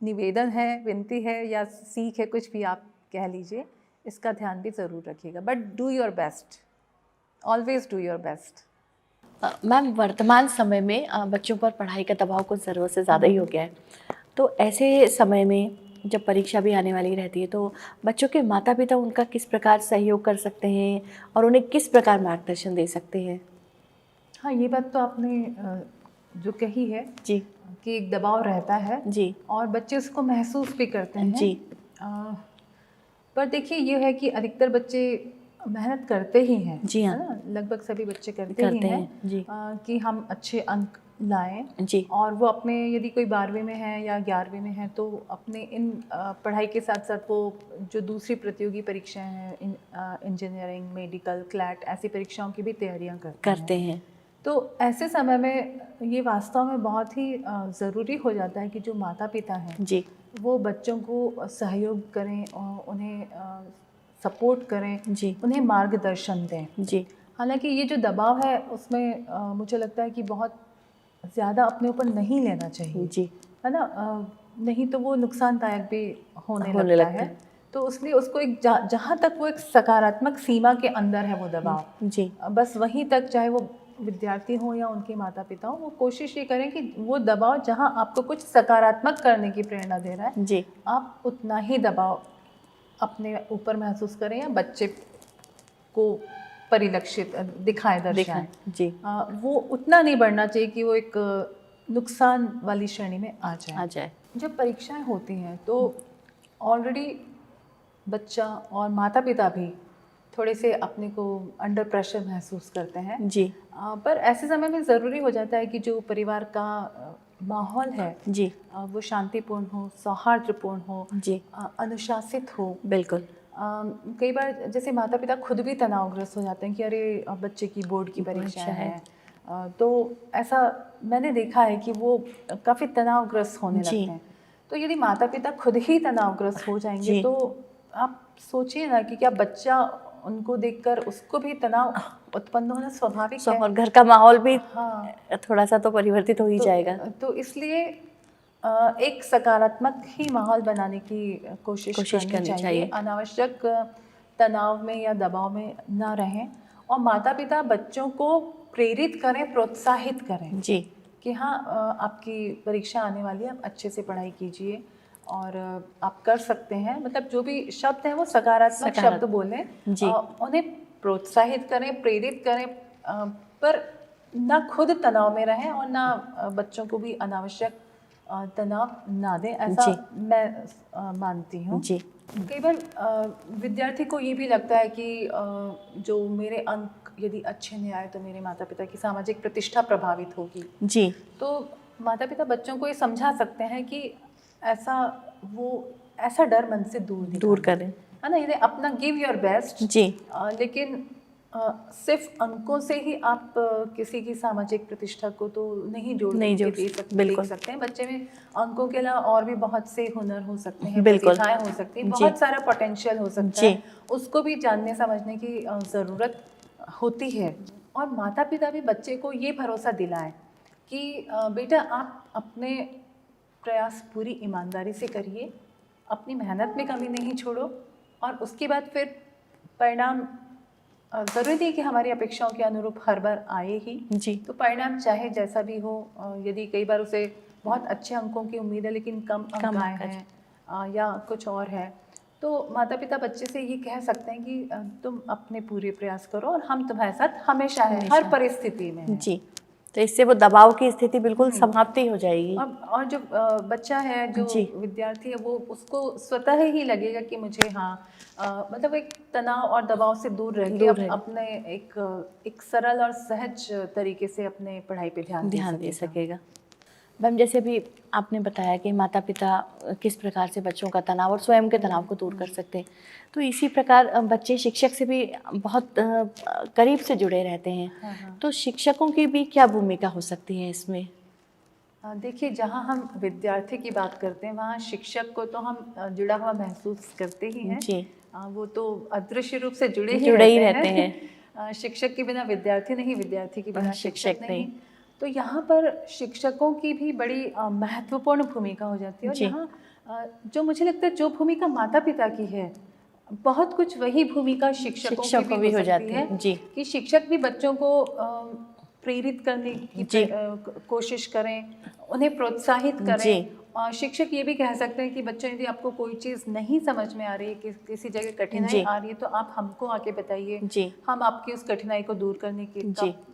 निवेदन है, विनती है या सीख है, कुछ भी आप कह लीजिए, इसका ध्यान भी ज़रूर रखिएगा। But do your best, always do your best. Ma'am, वर्तमान समय में बच्चों पर पढ़ाई का दबाव कुछ ज़रूरत से ज़्यादा ही हो गया है, तो ऐसे समय में जब परीक्षा भी आने वाली रहती है, तो बच्चों के माता पिता उनका किस प्रकार सहयोग कर सकते हैं और उन्हें किस प्रकार मार्गदर्शन दे सकते हैं? हाँ, ये बात तो आपने जो कही है जी, कि एक दबाव रहता है जी, और बच्चे उसको महसूस भी करते हैं जी। पर देखिए ये है कि अधिकतर बच्चे मेहनत करते ही हैं, जी हाँ, है ना, लगभग सभी बच्चे करते ही हैं जी, कि हम अच्छे अंक लाएं, जी, और वो अपने यदि कोई 12वीं में है या 11वीं में है तो अपने इन पढ़ाई के साथ साथ वो जो दूसरी प्रतियोगी परीक्षाएं हैं, इंजीनियरिंग, मेडिकल, क्लैट, ऐसी परीक्षाओं की भी तैयारियां करते हैं। तो ऐसे समय में ये वास्तव में बहुत ही ज़रूरी हो जाता है कि जो माता पिता हैं जी वो बच्चों को सहयोग करें और उन्हें सपोर्ट करें, जी उन्हें मार्गदर्शन दें। जी हालांकि ये जो दबाव है उसमें मुझे लगता है कि बहुत ज़्यादा अपने ऊपर नहीं लेना चाहिए, जी है ना। नहीं तो वो नुकसानदायक भी होने होने लगता लगता है। है। तो इसलिए उसको एक जहाँ तक वो एक सकारात्मक सीमा के अंदर है वो दबाव, जी बस वहीं तक, चाहे वो विद्यार्थी हो या उनके माता पिता हो, वो कोशिश ये करें कि वो दबाव जहाँ आपको कुछ सकारात्मक करने की प्रेरणा दे रहा है, जी आप उतना ही दबाव अपने ऊपर महसूस करें या बच्चे को परिलक्षित दिखाएं, दर्शाएं। जी वो उतना नहीं बढ़ना चाहिए कि वो एक नुकसान वाली श्रेणी में आ जाए। जब परीक्षाएं होती हैं तो ऑलरेडी बच्चा और माता पिता भी थोड़े से अपने को अंडर प्रेशर महसूस करते हैं। जी पर ऐसे समय में ज़रूरी हो जाता है कि जो परिवार का माहौल है जी वो शांतिपूर्ण हो, सौहार्दपूर्ण हो, जी अनुशासित हो। बिल्कुल कई बार जैसे माता पिता खुद भी तनावग्रस्त हो जाते हैं कि अरे अब बच्चे की बोर्ड की परीक्षा है। तो ऐसा मैंने देखा है कि वो काफ़ी तनावग्रस्त होने लगते हैं। तो यदि माता पिता खुद ही तनावग्रस्त हो जाएंगे तो आप सोचिए ना कि क्या बच्चा उनको देखकर उसको भी तनाव उत्पन्न होना स्वाभाविक है। और घर का माहौल भी हाँ, थोड़ा सा तो परिवर्तित हो ही जाएगा। तो इसलिए एक सकारात्मक ही माहौल बनाने की कोशिश करनी चाहिए। अनावश्यक तनाव में या दबाव में ना रहें और माता पिता बच्चों को प्रेरित करें, प्रोत्साहित करें जी कि हाँ आपकी परीक्षा आने वाली है, आप अच्छे से पढ़ाई कीजिए और आप कर सकते हैं। मतलब जो भी शब्द हैं वो सकारात्मक शब्द बोलें, उन्हें प्रोत्साहित करें, प्रेरित करें, पर ना खुद तनाव में रहें और ना बच्चों को भी अनावश्यक तनाव ना दें, ऐसा मैं मानती हूँ। जी कई बार विद्यार्थी को ये भी लगता है कि जो मेरे अंक यदि अच्छे नहीं आए तो मेरे माता पिता की सामाजिक प्रतिष्ठा प्रभावित होगी। जी तो माता पिता बच्चों को ये समझा सकते हैं कि ऐसा डर मन से दूर करें, है ना। यदि अपना गिव योर बेस्ट जी लेकिन सिर्फ अंकों से ही आप किसी की सामाजिक प्रतिष्ठा को तो नहीं जोड़ सकते हैं। बच्चे में अंकों के अलावा और भी बहुत से हुनर हो सकते हैं, प्रतिभाएं हो सकती हैं, बहुत सारा पोटेंशियल हो सकता है, उसको भी जानने समझने की ज़रूरत होती है। और माता पिता भी बच्चे को ये भरोसा दिलाएं कि बेटा आप अपने प्रयास पूरी ईमानदारी से करिए, अपनी मेहनत में कमी नहीं छोड़ो और उसके बाद फिर परिणाम ज़रूरी नहीं कि हमारी अपेक्षाओं के अनुरूप हर बार आए ही। जी तो परिणाम चाहे जैसा भी हो, यदि कई बार उसे बहुत अच्छे अंकों की उम्मीद है लेकिन कम अंक आए हैं या कुछ और है, तो माता पिता बच्चे से ये कह सकते हैं कि तुम अपने पूरे प्रयास करो और हम तुम्हारे साथ हमेशा हैं, हर परिस्थिति में हैं। जी तो इससे वो दबाव की स्थिति बिल्कुल समाप्त ही हो जाएगी। और जो बच्चा है, जो विद्यार्थी है, वो उसको स्वतः ही लगेगा कि मुझे मतलब एक तनाव और दबाव से दूर रह के अपने एक सरल और सहज तरीके से अपने पढ़ाई पे ध्यान दे सकेगा। मैम जैसे भी आपने बताया कि माता पिता किस प्रकार से बच्चों का तनाव और स्वयं के तनाव को दूर कर सकते हैं, तो इसी प्रकार बच्चे शिक्षक से भी बहुत करीब से जुड़े रहते हैं। तो शिक्षकों की भी क्या भूमिका हो सकती है इसमें? देखिए, जहाँ हम विद्यार्थी की बात करते हैं वहाँ शिक्षक को तो हम जुड़ा हुआ महसूस करते ही हैं। जी वो तो अदृश्य रूप से जुड़े ही रहते हैं। शिक्षक के बिना विद्यार्थी नहीं, विद्यार्थी के बिना शिक्षक नहीं। तो यहाँ पर शिक्षकों की भी बड़ी महत्वपूर्ण भूमिका हो जाती है। और यहाँ जो मुझे लगता है जो भूमिका माता पिता की है, बहुत कुछ वही भूमिका शिक्षकों की भी हो जाती है। कि शिक्षक भी बच्चों को प्रेरित करने की कोशिश करें, उन्हें प्रोत्साहित करें। और शिक्षक ये भी कह सकते हैं कि बच्चों, यदि आपको कोई चीज़ नहीं समझ में आ रही है, किसी जगह कठिनाई आ रही है, तो आप हमको आके बताइए, हम आपकी उस कठिनाई को दूर करने के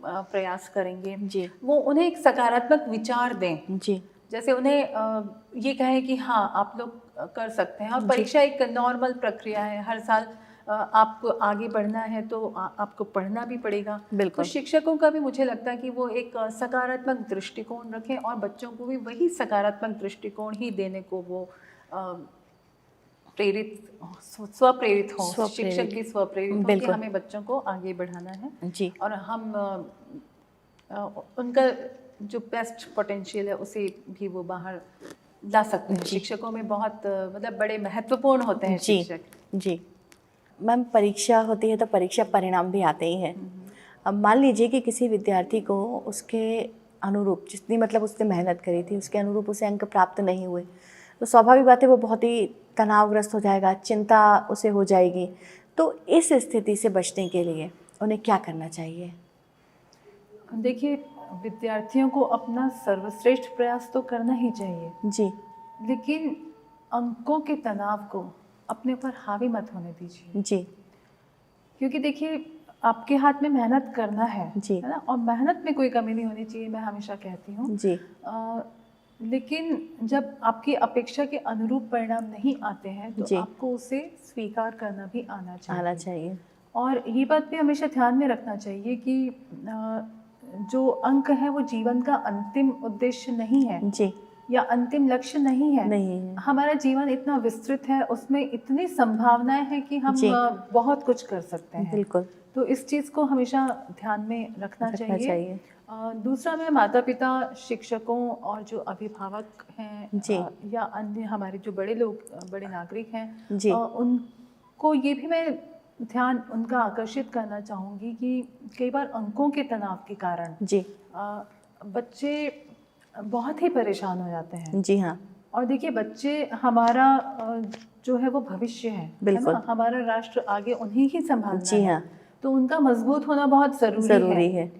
प्रयास करेंगे। वो उन्हें एक सकारात्मक विचार दें। जैसे उन्हें ये कहें कि हाँ आप लोग कर सकते हैं। और परीक्षा एक नॉर्मल प्रक्रिया है, हर साल आपको आगे बढ़ना है तो आपको पढ़ना भी पड़ेगा। तो शिक्षकों का भी मुझे लगता है कि वो एक सकारात्मक दृष्टिकोण रखें और बच्चों को भी वही सकारात्मक दृष्टिकोण ही देने को वो स्वप्रेरित हो। शिक्षक भी स्वप्रेरित हो कि हमें बच्चों को आगे बढ़ाना है। और हम उनका जो बेस्ट पोटेंशियल है उसे भी वो बाहर ला सकते हैं। शिक्षकों में बहुत मतलब बड़े महत्वपूर्ण होते हैं शिक्षक। जी मैम, परीक्षा होती है तो परीक्षा परिणाम भी आते ही हैं। अब मान लीजिए कि किसी विद्यार्थी को उसके अनुरूप, जितनी मतलब उसने मेहनत करी थी उसके अनुरूप उसे अंक प्राप्त नहीं हुए, तो स्वाभाविक बात है वो बहुत ही तनावग्रस्त हो जाएगा, चिंता उसे हो जाएगी। तो इस स्थिति से बचने के लिए उन्हें क्या करना चाहिए? देखिए, विद्यार्थियों को अपना सर्वश्रेष्ठ प्रयास तो करना ही चाहिए जी, लेकिन अंकों के तनाव को अपने ऊपर हावी मत होने दीजिए। जी, क्योंकि देखिए, आपके हाथ में मेहनत करना है जी, है ना, और मेहनत में कोई कमी नहीं होनी चाहिए, मैं हमेशा कहती हूँ। जी, लेकिन जब आपकी अपेक्षा के अनुरूप परिणाम नहीं आते हैं तो जी। आपको उसे स्वीकार करना भी आना चाहिए। चाहिए। और ये बात भी हमेशा ध्यान में रखना चाहिए कि जो अंक है वो जीवन का अंतिम उद्देश्य नहीं है जी, या अंतिम लक्ष्य नहीं है। नहीं है। हमारा जीवन इतना विस्तृत है, उसमें इतनी संभावनाएं हैं कि हम जी। बहुत कुछ कर सकते हैं। बिल्कुल तो इस चीज़ को हमेशा ध्यान में रखना चाहिए। दूसरा, मैं माता पिता, शिक्षकों और जो अभिभावक हैं जी। या अन्य हमारे जो बड़े लोग, बड़े नागरिक हैं, जी। उनको ये भी मैं ध्यान उनका आकर्षित करना चाहूँगी कि कई बार अंकों के तनाव के कारण जी, बच्चे बहुत ही परेशान हो जाते हैं। जी हाँ, और देखिए, बच्चे हमारा जो है वो भविष्य है बिल्कुल। ना? हमारा राष्ट्र आगे उन्हीं ही संभालना जी है। हाँ, तो उनका मजबूत होना बहुत ज़रूरी है।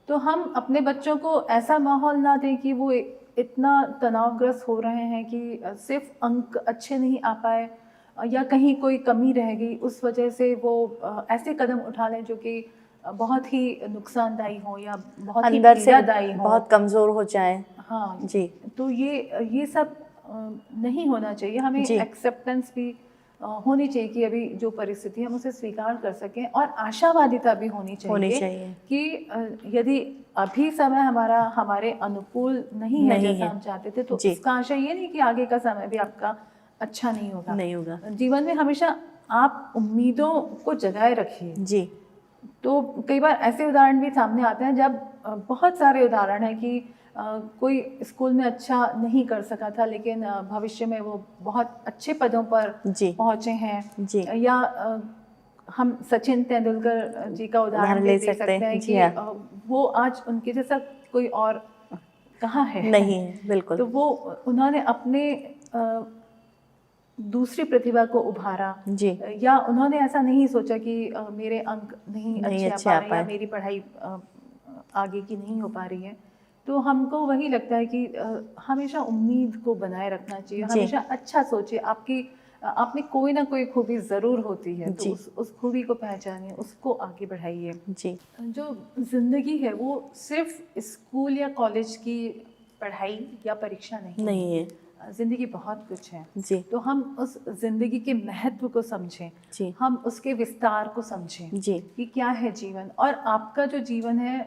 तो हम अपने बच्चों को ऐसा माहौल ना दें कि वो इतना तनावग्रस्त हो रहे हैं कि सिर्फ अंक अच्छे नहीं आ पाए या कहीं कोई कमी रह गई, उस वजह से वो ऐसे कदम उठा लें जो कि बहुत ही नुकसानदायी हो या बहुत ही अंदर से पीड़ादायी हो, बहुत कमज़ोर हो जाए। हाँ जी, तो ये सब नहीं होना चाहिए। हमें जी। एक्सेप्टेंस भी होनी चाहिए कि अभी जो परिस्थिति है हम उसे स्वीकार कर सकें, और आशावादिता भी होनी चाहिए कि यदि अभी समय हमारे अनुकूल नहीं है जैसा हम चाहते थे, तो इसका आशा ये नहीं कि आगे का समय भी आपका अच्छा नहीं होगा। जीवन में हमेशा आप उम्मीदों को जगाए रखिए। जी, तो कई बार ऐसे उदाहरण भी सामने आते हैं, जब बहुत सारे उदाहरण हैं कि कोई स्कूल में अच्छा नहीं कर सका था लेकिन भविष्य में वो बहुत अच्छे पदों पर पहुँचे हैं। जी। या हम सचिन तेंदुलकर जी का उदाहरण ले सकते हैं कि वो आज उनके जैसा कोई और कहाँ है, नहीं है, बिल्कुल। तो वो उन्होंने अपने दूसरी प्रतिभा को उभारा। जी। या उन्होंने ऐसा नहीं सोचा कि मेरे अंक नहीं अच्छे आ पा रहे या मेरी पढ़ाई आगे की नहीं हो पा रही है। तो हमको वही लगता है कि हमेशा उम्मीद को बनाए रखना चाहिए, हमेशा अच्छा सोचिए। आप में कोई ना कोई खूबी ज़रूर होती है, तो उस खूबी को पहचानिए, उसको आगे बढ़ाइए। जी। जो ज़िंदगी है वो सिर्फ स्कूल या कॉलेज की पढ़ाई या परीक्षा नहीं है। ज़िंदगी बहुत कुछ है। जी। तो हम उस ज़िंदगी के महत्व को समझें। जी। हम उसके विस्तार को समझें। जी। कि क्या है जीवन, और आपका जो जीवन है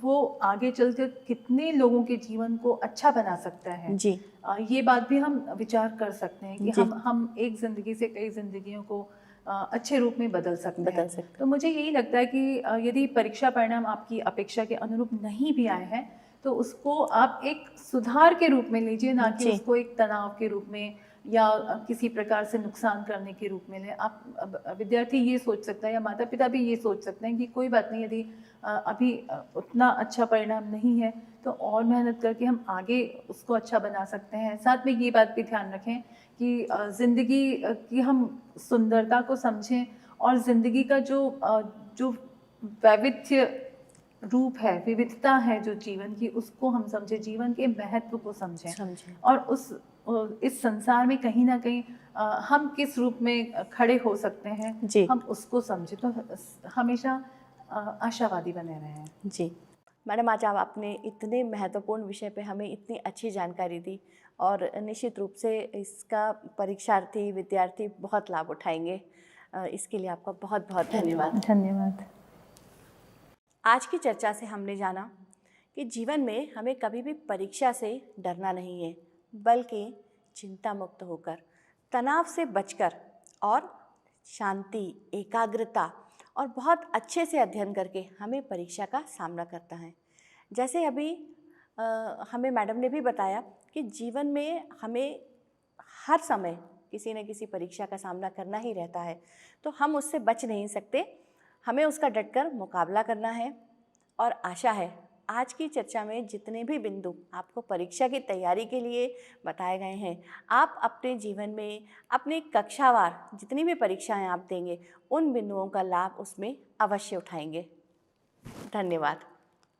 वो आगे चलकर कितने लोगों के जीवन को अच्छा बना सकता है। जी। ये बात भी हम विचार कर सकते हैं कि हम एक ज़िंदगी से कई ज़िंदगियों को अच्छे रूप में बदल सकते हैं। तो मुझे यही लगता है कि यदि परीक्षा परिणाम आपकी अपेक्षा के अनुरूप नहीं भी आए हैं तो उसको आप एक सुधार के रूप में लीजिए, ना कि उसको एक तनाव के रूप में या किसी प्रकार से नुकसान करने के रूप में लें। आप विद्यार्थी ये सोच सकता है या माता पिता भी ये सोच सकते हैं कि कोई बात नहीं, यदि अभी उतना अच्छा परिणाम नहीं है तो और मेहनत करके हम आगे उसको अच्छा बना सकते हैं। साथ में ये बात भी ध्यान रखें कि ज़िंदगी की हम सुंदरता को समझें और ज़िंदगी का जो वैविध्य रूप है, विविधता है जो जीवन की, उसको हम समझें, जीवन के महत्व को समझें। और इस संसार में कहीं ना कहीं हम किस रूप में खड़े हो सकते हैं, हम उसको समझें। तो हमेशा आशावादी बने रहें। जी मैडम, आज आप आपने इतने महत्वपूर्ण विषय पे हमें इतनी अच्छी जानकारी दी और निश्चित रूप से इसका परीक्षार्थी, विद्यार्थी बहुत लाभ उठाएंगे। इसके लिए आपका बहुत बहुत धन्यवाद। आज की चर्चा से हमने जाना कि जीवन में हमें कभी भी परीक्षा से डरना नहीं है, बल्कि चिंता मुक्त होकर, तनाव से बचकर और शांति, एकाग्रता और बहुत अच्छे से अध्ययन करके हमें परीक्षा का सामना करता है। जैसे अभी हमें मैडम ने भी बताया कि जीवन में हमें हर समय किसी न किसी परीक्षा का सामना करना ही रहता है, तो हम उससे बच नहीं सकते, हमें उसका डटकर मुकाबला करना है। और आशा है आज की चर्चा में जितने भी बिंदु आपको परीक्षा की तैयारी के लिए बताए गए हैं, आप अपने जीवन में अपनी कक्षावार जितनी भी परीक्षाएं आप देंगे, उन बिंदुओं का लाभ उसमें अवश्य उठाएंगे। धन्यवाद।